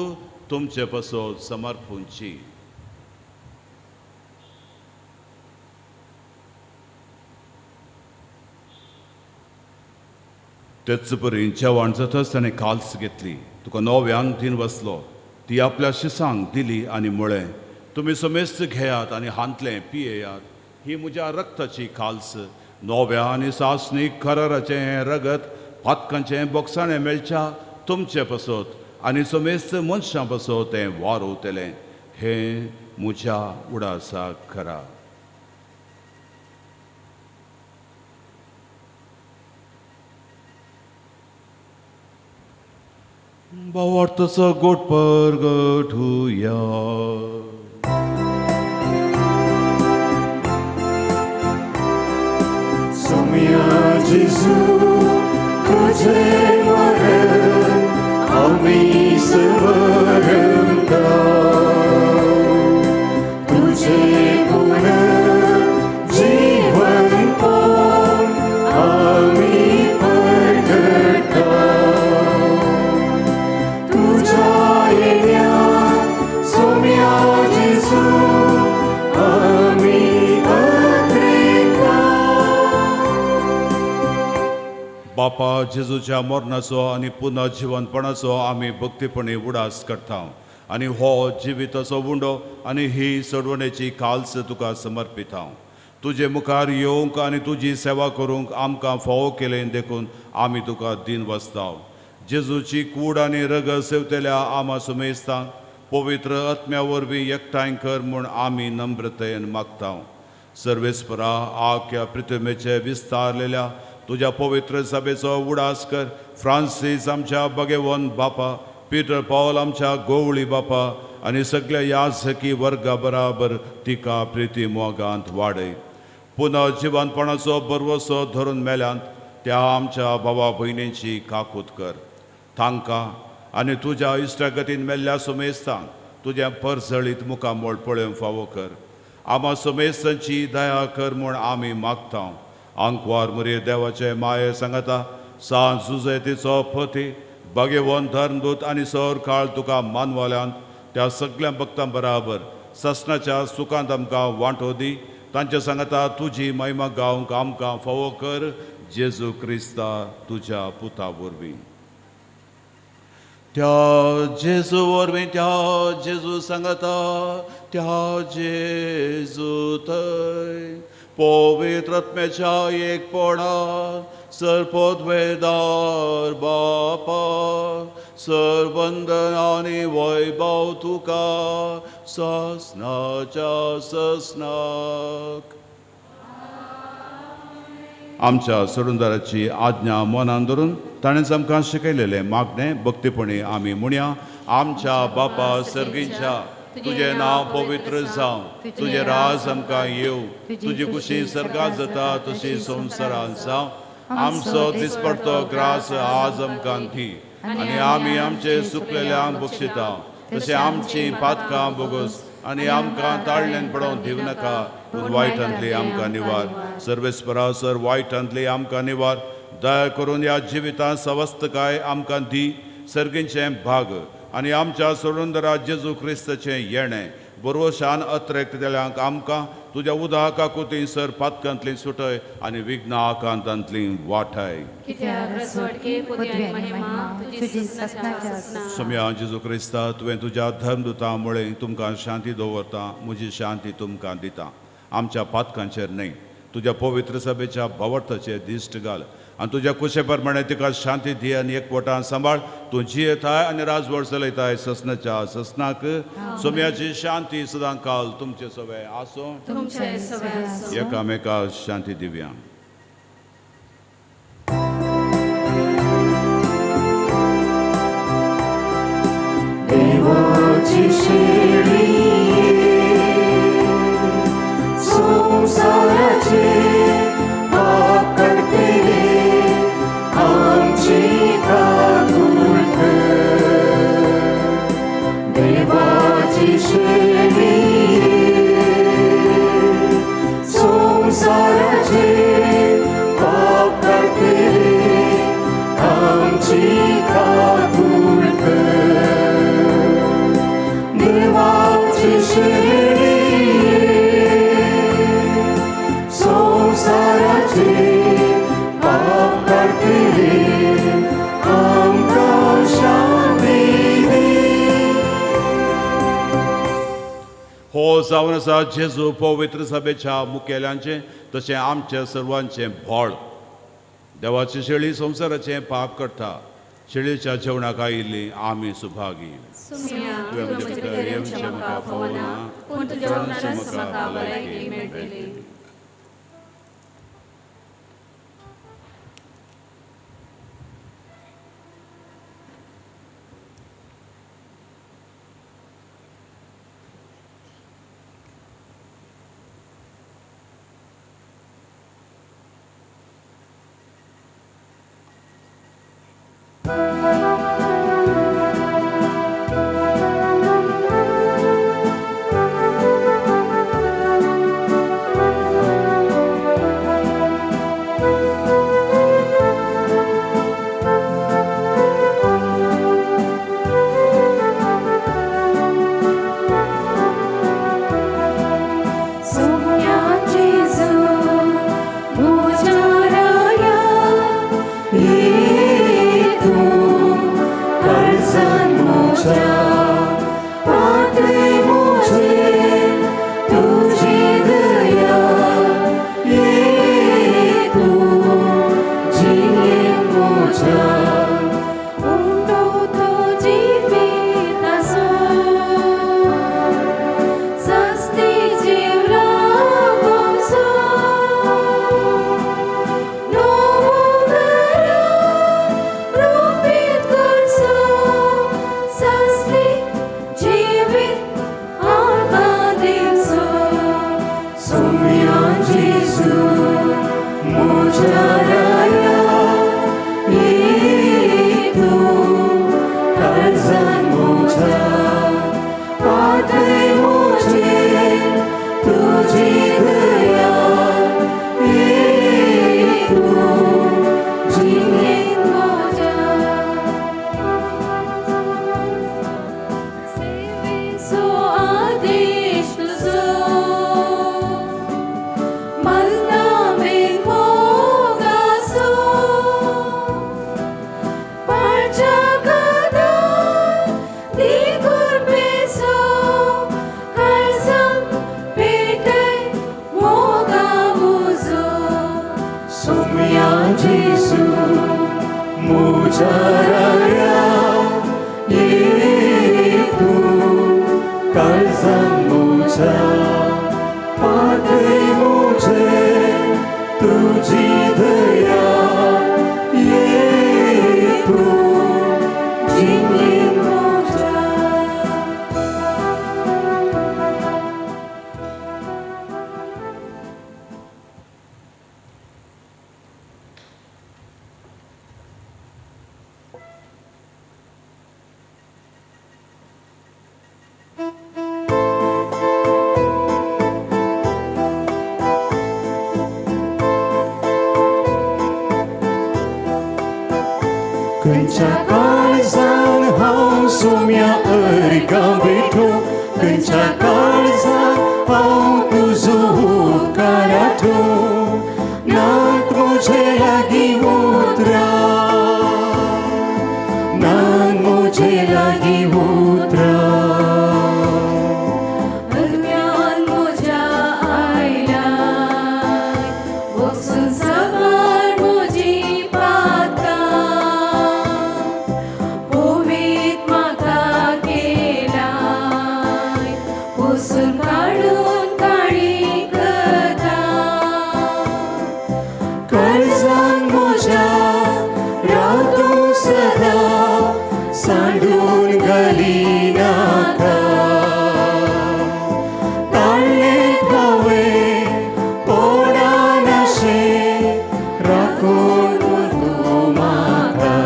तुमचे पासो समर्पूंची. तेच परी जेवण जाताच ताणें काल्स घेतली. तुका नव्यान दिन वसलो. ती आपल्या शिसांक दिली आनी म्हळें तुमी समेस्त घेयात आनी हांतलें पियेयात. ही म्हज्या रक्ताची काल्स नव्या आनी सासणीक कराराचें हें रगत पातकांचें बोगसाणें मेळच्या तुमचे पासत आनी समेस्त मनशां पासत तें वारोवतलें. हें म्हज्या उडासाक करा. भावार्थाचो गोड परगटुया. Sumia Jesu, तुझे मरण आम्ही स्मरण गाऊ. तुझे पुनर्जीवन पावून आम्ही परगट गाऊ. तुझ्या येण्यात सौम्या जेजू आम्ही बापा जेजूच्या मरणाचो आनी पुनर्जीवनपणाचो आमी भक्तीपणी उडास करता आनी हो जिविताचो उंडो आनी ही सोडवणेची काल्स तुका समर्पिता. तुजे मुखार येवंक आनी तुजी सेवा करूंक आमकां फावो केलें देखून आमी तुका दिन वसता. जेजूची कूड आनी रगत सेवतेल्या आमा सुमेस्तांक पवित्र आत्म्या वरवीं एकठांय कर म्हूण आमी नम्रतेन मागता. सर्वेस्परा आख्या पृथ्वीचे विस्तारलेल्या तुझ्या पवित्र सभेचो उडास कर. फ्रांसीस आमच्या भगेवन बापा, पीटर पॉल आमच्या गोवळी बापा आनी सगळ्या याजकी वर्गा बराबर तिका प्रिती मोगांत वाडय. पुनर्जीवनपणाचो बरवसो धरून मेल्यांत त्या आमच्या भावा भयणींची काकूत कर. तांकां आनी तुज्या इश्टागतीन मेल्ल्या सुमेस्तांक तुज्या परजळीत मुखामोळ पळोवंक फावो कर. आमा सुमेस्तांची दया कर म्हूण आमी मागता. आंकवार मुरे देवाचे माये सांगता सांज जुजयतीचो पती भगेवन धर्मदूत आनी सर काळ तुका मानवाल्यांत त्या सगळ्या भक्तां बराबर ससनाच्या सुखांत आमकां वांटो दी. तांच्या सांगाता तुजी महिमा गावंक आमकां फावो कर. जेजू क्रिस्ता तुज्या पुता वरवीं. त्या जेजू वरवीं त्या जेजू सांगता त्या जेजू थंय पवित्र आत्म्याच्या एकपणा सर्पोद्वेदार बापा सर्वंदन आनी वैभव तुका ससनाच्या ससनाक. आमच्या सोडूनदाराची आज्ञा मनान धरून ताणेंच आमकां शिकयलेले मागणे भक्तीपणी आमी म्हणया. आमच्या बापा सर्गीच्या तुझे नाव पवित्र जावं. तुझे राज आमकां येवं. तुजी कुशी सर्गात जाता तशी संवसारांत जावं. आमचो दिसपडटो ग्रास आज आमकां दी. आनी आमी आमचे सुकलेल्यांक बक्षिता तशें आमची पातकां बोगस आनी आमकां ताळणेन पडोवंक दिवं नाका. पूण वायटांतली आमकां निवार. सर्वेस्परासर वायटांतली आमकां निवार. दया करून ह्या जिवितांत सवस्थकाय आमकां दी. सर्गींचें भाग आनी आमच्या सोडूनदारा जेजू क्रिस्ताचें येणें बरोशान अत्रेक्त जाल्यांक आमकां तुज्या उदका कुतींसर पातकांतली सुटय आनी विघ्नां आकांतांतली वाठाय. सोम्या जेजू क्रिस्ता तुवें तुज्या धर्मदुतां मुळे तुमकां शांती दवरता. म्हजी शांती तुमकां दिता. आमच्या पातकांचेर न्हय तुज्या पवित्र सभेच्या भावार्थाचेर दिश्ट घाल आनी तुज्या कुशे प्रमाणे तिका शांती दी आनी एकवटान सांबाळ. तूं जियेताय आनी राजवट चलयताय ससनाच्या ससनाक. सोम्याची शांती सदां काल तुमचे सवे आसूं. एकामेका शांती दिव्या. देवाची शेळी संसाराचे पाप करतेले आमची काकूळ कर. देवाची शेळी संसाराचे पाप करतेले आमची काकूळ कर. देवाची शेळी संसाराचे पाप करतेले आमकां शांती दी. हो जावन आसा जेजू पवित्र सभेच्या मुखेल्यांचें तशें आमचे सर्वांचें व्हड. देवाची शेळी संवसाराचें पाप करता. शेळीच्या जेवणाक आयिल्ली आमी सुभागी. तुवें म्हजे भितर येवचें म्हाका फावना पूण तुज्या उतरांत म्हाका भलायकी मेळटली. Mojaraya, विचाराया ये तू काळजान म्हज्या पातळी मुझे तुझी दया ये तू जिंगेन म्हज्या खंयच्या काळजान हांव सोम्या अर्गां भेटो खंयच्या काळजान हांव तुजो उपकार आठो नात म्हजे लागीं उतरा नात म्हजे लागीं उतरा हरव्यान म्हज्या आयलाय वचून सवार म्हजी पातकां पोवीत म्हाका केलाय पुसून काडून काळी कथा काळजान म्हज्या राव तूं सदा सांडून घाली नाका ताळ्ळेत हांवें पोडानाशें राखून तूं म्हाका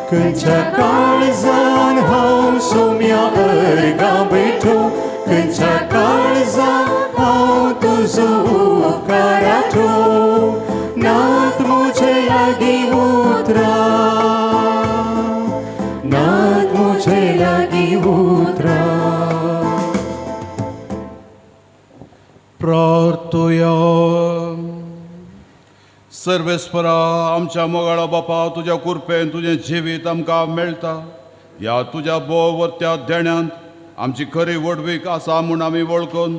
खंयच्या काळजान हांव सोम्या अर्गां भेटो खंयच्या काळजान हांव तुजो उपकार आठो नात म्हजे लागीं उतरा नात म्हजे लागीं उतरा प्रार्थुया सर्वेस्परा आमच्या मोगाळा बापा तुज्या कुरपेन तुजें जिवीत आमकां मेळटा ह्या तुज्या बोवत्या देण्यांत आमची खरी वडवीक आसा म्हूण आमी वळखून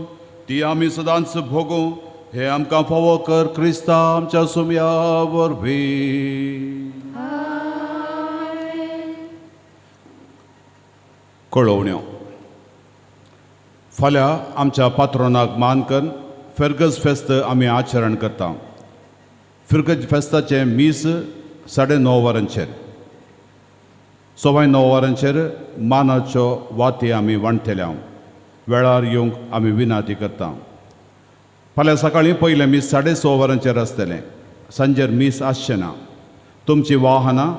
ती आमी सदांच भोगूं हे आमकां फावो कर क्रिस्ता आमच्या सुमया वरवीं कळोवण्यो फाल्यां आमच्या पात्रोनाक मान करून फेर्गस फेस्त आमी आचरण करता फेर्गस फेस्ताचें मीस 9:30 वरांचेर सवाय 9 वरांचेर मानाच्यो वाती आमी वांटतल्या वेळार येवंक आमी विनाती करता फाल्यां सकाळीं पयलें मीस 6:30 वरांचेर आसतलें सांजेर मीस आसचें ना तुमचीं वाहनां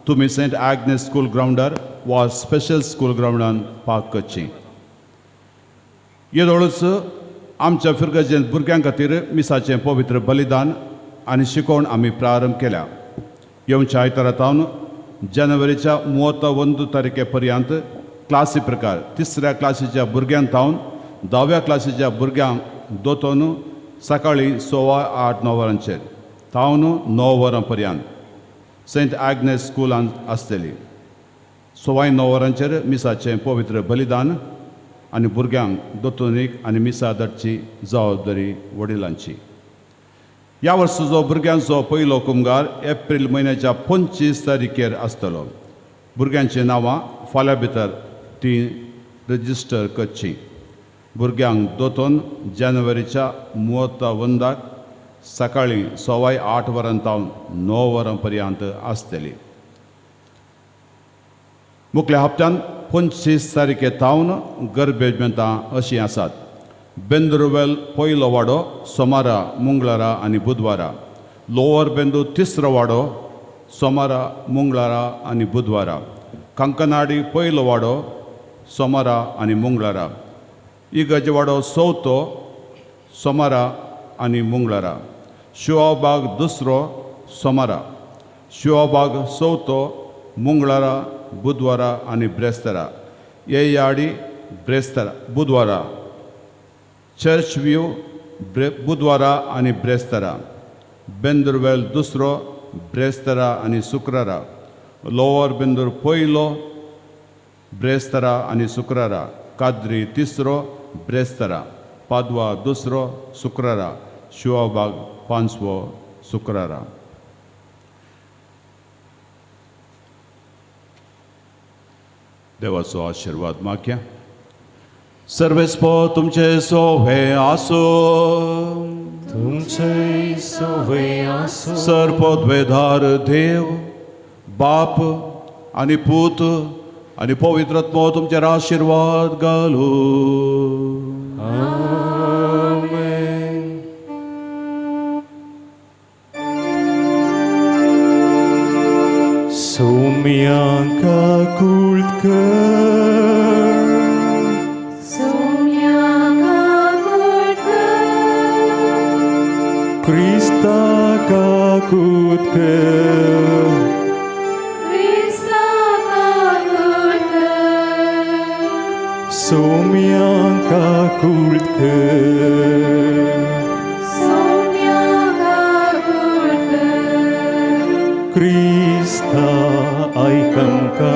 तुमी सेंट ॲग्नेस स्कूल ग्रावंडार वा स्पेशल स्कूल ग्रावंडान पार्क करचीं येदोळूच आमच्या फिरगजेंत भुरग्यां खातीर मिसाचें पवित्र बलिदान आनी शिकोवण आमी प्रारंभ केल्या येवच्या आयतारातावन जानेवारीच्या 31 तारखे पर्यंत क्लासी प्रकार 3ऱ्या क्लासीच्या भुरग्यांक तावन 10व्या क्लासीच्या भुरग्यांक दोतोन सकाळीं 8:15 वरांचेर तावन 9 वरां पर्यंत सेंट ॲग्नेस स्कुलांत आसतली 9:15 वरांचेर मिसाचें पवित्र बलिदान आनी भुरग्यांक दोतोनीक आनी मिसा धाडची जबाबदारी वडिलांची ह्या वर्साचो भुरग्यांचो पयलो कुमगार एप्रील म्हयन्याच्या 25 तारखेर आसतलो भुरग्यांचीं नांवां फाल्यां भितर तीं रजिस्टर करचीं भुरग्यांक दोतोन जानेवारीच्या 31 सकाळीं 8:15 वरां तावन 9 वरां पर्यंत आसतली मुखल्या हप्त्यान 25 तारखे तावन गरबेजमेंतां अशीं आसात बेंद्रुवेल पयलो वाडो सोमारा मंगळारा आनी बुधवारा लोवर बेंदू 3रो वाडो सोमारा मंगळारा आनी बुधवारा कंकनाडी पयलो वाडो सोमारा आनी मंगळारा इगज वाडो 4थो सोमारा आनी मंगळारा शिवाबाग 2रो सोमारा शिवाबाग 4थो मंगळारा बुधवारा आनी ब्रेस्तारा येयाडी ब्रेस्तारा बुधवारा चर्च व्यू बुधवारा आनी ब्रेस्तारा बेंद्रुवेल 2रो ब्रेस्तारा आनी शुक्रारा लोवर बेंदूर पयलो ब्रेस्तारा आनी शुक्रारा काद्री 3रो ब्रेस्तारा पादवा 2रो शुक्रारा शिवाबाग 5वो शुक्रारा देवाचो आशिर्वाद मागया. सर्वेस्पो तुमचे सोवे आसो, तुमचे सोवे आसो. सर्पोद्वेधार देव बाप आनी पूत आनी पवित्रत्मो तुमचेर आशिर्वाद घालू. आमेन. सौम्यांका कुळत कर, क्रिस्ताका कुळत कर, सौम्यांका कुळत कर, क्रिस्ता आयकमका,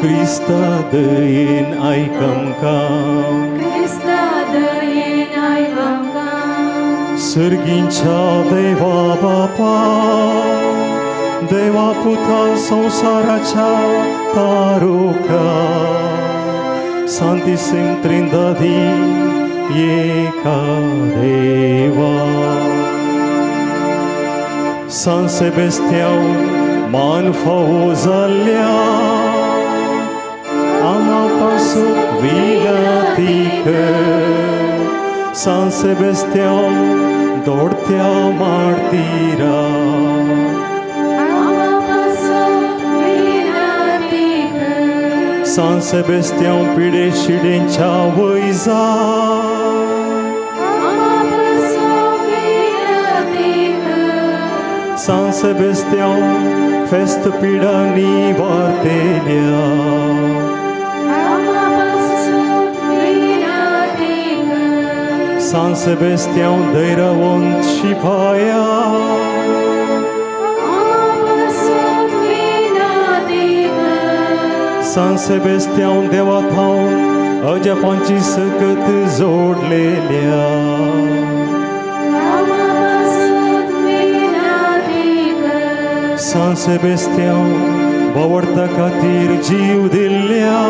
क्रिस्ता दयेन आयकमका. सर्गींच्या देवा बापा, देवा पुता संसाराच्या तारोका, Santissim Trindade, Eka Deva. San Sebastião, Man Fauzalha, Ama Passo Vigatica, San Sebastião, Dortea Martira. San Sebastião Pireșidencea Văiza, San Sebastião Festă Pidanii Vartelea, San Sebastião Deiravont și Paia, San Sebastião Devatau, Aja Panci Săcăt Zodlelea. San Sebastião, Bavarta Catir Giudilea.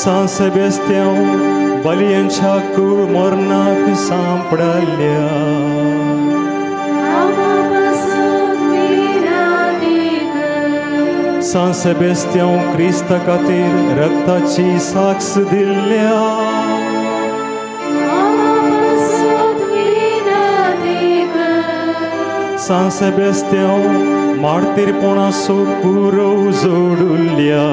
San Sebastião, Baliancacur Mornac Sampralea. San Sebastião Crista Catir Ractaci Sax Dilea. San Sebastião Martir Ponaso Curou Zodulea.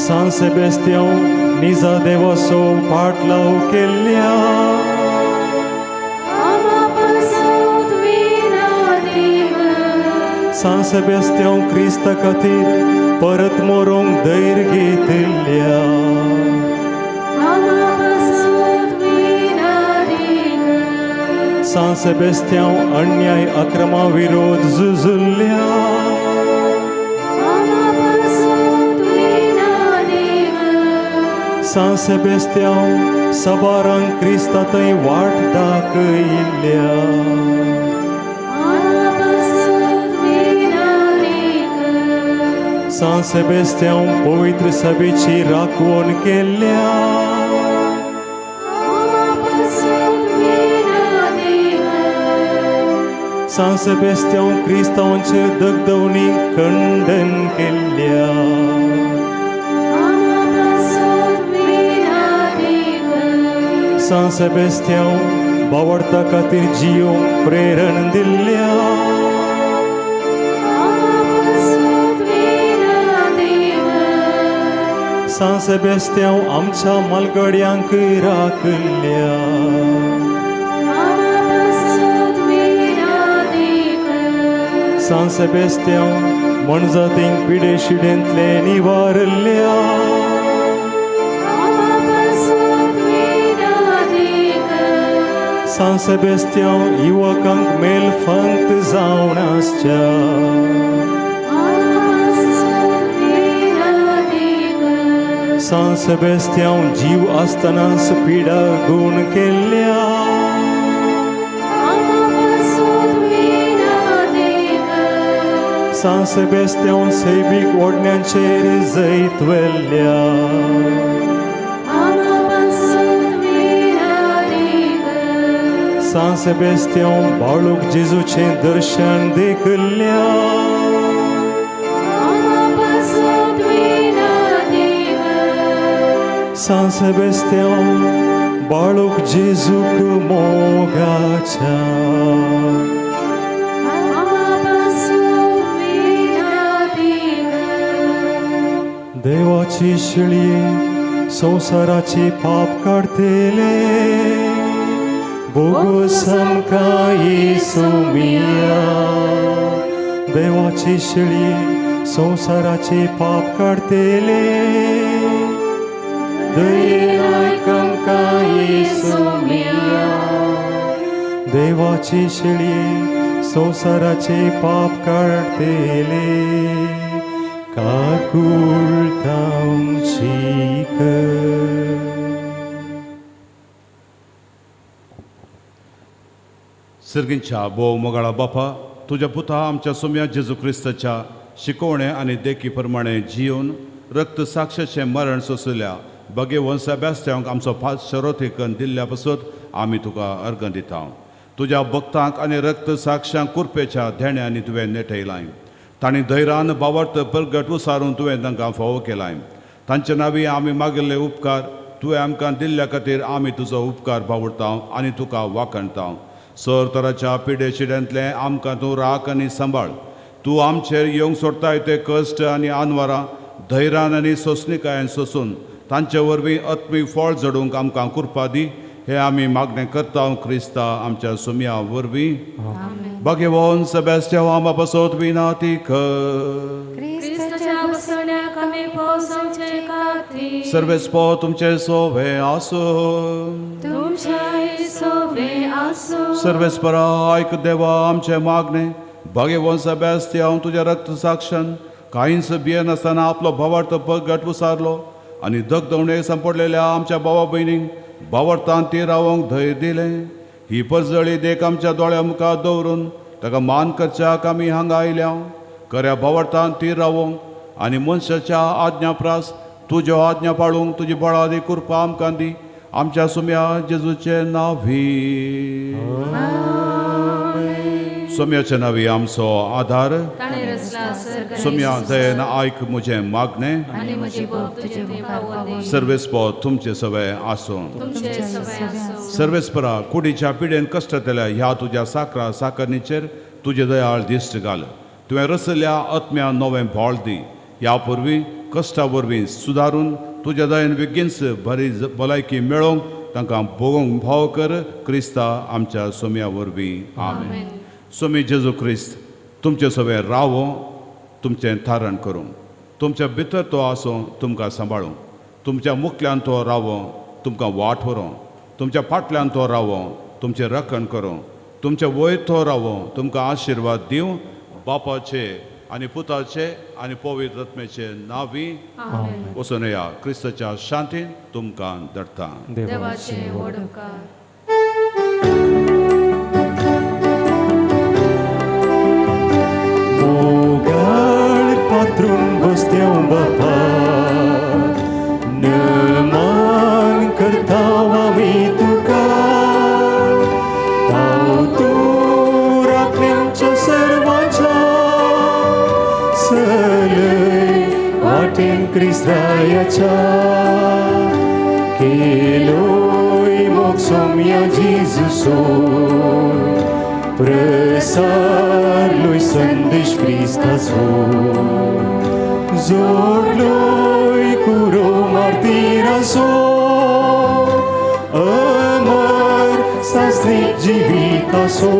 San Sebastião Niza Devaso Patlau Kelea. San Sebastião Crista Catir Părăt Morong Dăirghetelea. San Sebastião Anyai Akrama Virod Zuzulea. San Sebastião Sabaran Crista Tăi Varta Căilea. San Sebastião Poitr Sabici Racon Kelea. San Sebastião Crista Once Dăgdăuni Cânden Kelea. San Sebastião Bavarta Catirgiu Prerandilea. San Sebastião Amcha Malgărianc Racâlea. San Sebastião Manzatin Pideșidentle Nivarălea. San Sebastião Iuacanc Melfanct Zaunascea. San Sebastian जीव असतानाच पिडा गुण केल्या San Sebastian Saibik ओढण्यांचेर Jait वेल्ल्या San Sebastian बाळूक जेजूचे दर्शन देखल्या San Sebastian बाळूक जेजूक मोगाच्या देवाची शिळी संसाराची पाप काढतेले bogus आमकां येसू मिया देवाची शिळी संसाराची पाप काढतेले दयेन आमकां येसू मिया देवाची शिळी संसाराचे पाप काढतेले काकूळ तामची कर सर्गींच्या भोव मोगाळा बापा तुझ्या पुता आमच्या सोम्या जेजू क्रिस्ताच्या शिकवणे आनी देखी प्रमाणे जिवन रक्त साक्षाचें मरण सोंसल्या भगेवन सेबास्त्यांक आमचो पांच शरोथी कन्न दिल्ल्या पासून आमी तुका अर्घ दिता तुज्या भक्तांक आनी रक्त साक्षांक कुरपेच्या धेण्यांनी तुवें नेटयलाय तांणी धैर्यान बावर्त परगट उसारून तुवें तांकां फावो केलाय तांचे नांवी आमी मागिल्ले उपकार तुवें आमकां दिल्ल्या खातीर आमी तुजो उपकार बावडटा आनी तुका वाखणटा सर तराच्या पिडे चिड्यांतले आमकां तूं राख आनी सांबाळ तूं आमचेर येवंक सोडताय ते कश्ट आनी आनवारां धैर्यान आनी सोंसणिकायेन सोंसून तांचे वरवीं आत्मीक फळ जडूंक आमकां कृपा दी हे आमी मागणें करता क्रिस्ता आमच्या सुम्या वरवीं भगेवन सेबास्त्यान आमा पासत विनाती कर सर्वेस्पो तुमचे सोवे आसूं सर्वेस्परा आयक देवा आमचे मागणे भगेवन सेबास्त्यान तुज्या रक्त साक्षान कांयच भियेन आसतना आपलो भावार्थ परगट उसारलो आनी दगदवणे सांपडलेल्या आमच्या भावा भयणींक भावार्थान ती रावंक धैर्य दिलें ही परजळी देख आमच्या दोळ्या मुखार दवरून ताका मान करच्याक आमी हांगा आयल्या खऱ्या भावार्थान ती रावंक आनी मनशाच्या आज्ञाप्रास तुज्यो आज्ञा पाळूंक तुजी बळादी कृपा आमकां दी आमच्या सुम्या जेजूचे नांवी सोम्याचे नांवी आमचो आधार सोम्या दयेन आयक म्हजें मागणें सर्वेस्पो तुमचे सवे आसूं सर्वेस्परा कुडीच्या पिडेन कश्टातल्या ह्या तुज्या साकरा साकरणीचेर तुजे दयाळ दिश्ट घाल तुवें रचल्या आत्म्या नवें बोळ दी ह्या पुर्वी कश्टा वरवीं सुदारून तुज्या दयेन बेगीनच बरी भलायकी मेळोवंक तांकां भोगूंक भाव कर क्रिस्ता आमच्या सोम्या वरवीं आमेन सोमी जेजू क्रिस्त तुमचे सवे रावो तुमचें थारण करूं तुमच्या भितर तो आसूं तुमकां सांबाळूं तुमच्या मुखल्यान तो रावो तुमकां वाट व्हरो तुमच्या फाटल्यान तो रावो तुमचें रक्षण करूं तुमच्या वयर तो रावो तुमकां आशिर्वाद दिवं बापाचे आनी पुताचे आनी पवित्र आत्म्याचे नांवी वचून या क्रिस्ताच्या शांतीन तुमकां धरता पात्रून बसत्या बापा नमान करता आमी तुका हांव तूं राखण्यांच्या सर्वांच्या सलय वाटेन क्रिस्तायाच्या केलोय मोग सोम्या जेजूचो प्रसारलोय संदेश क्रिस्ताचो जोडलोय कुरो मार्तिराचो अमर सासरीक जिविताचो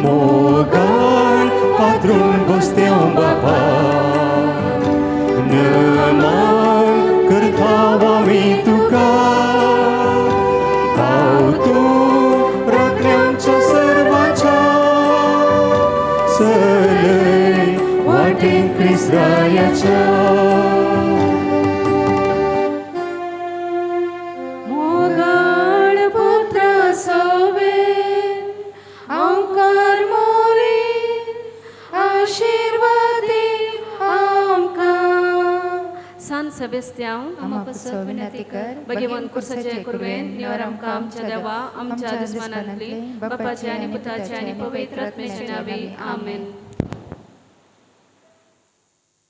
मोगान पात्रून बसत्या बापा नमान करता आमी तुका हांव तूं राखण्यांच्या सर्वांच्या सलय वाटेन क्रिस्तायाच्या बेस्त्यांव आमकां पुसो विनंती कर भगवंत कुर्साचे कुरवेन निवार आमकां आमच्या देवा आमच्या दुस्मानांतली बापाचे आनी पुताचे आनी पवित्र आत्म्याचे नावे आमेन.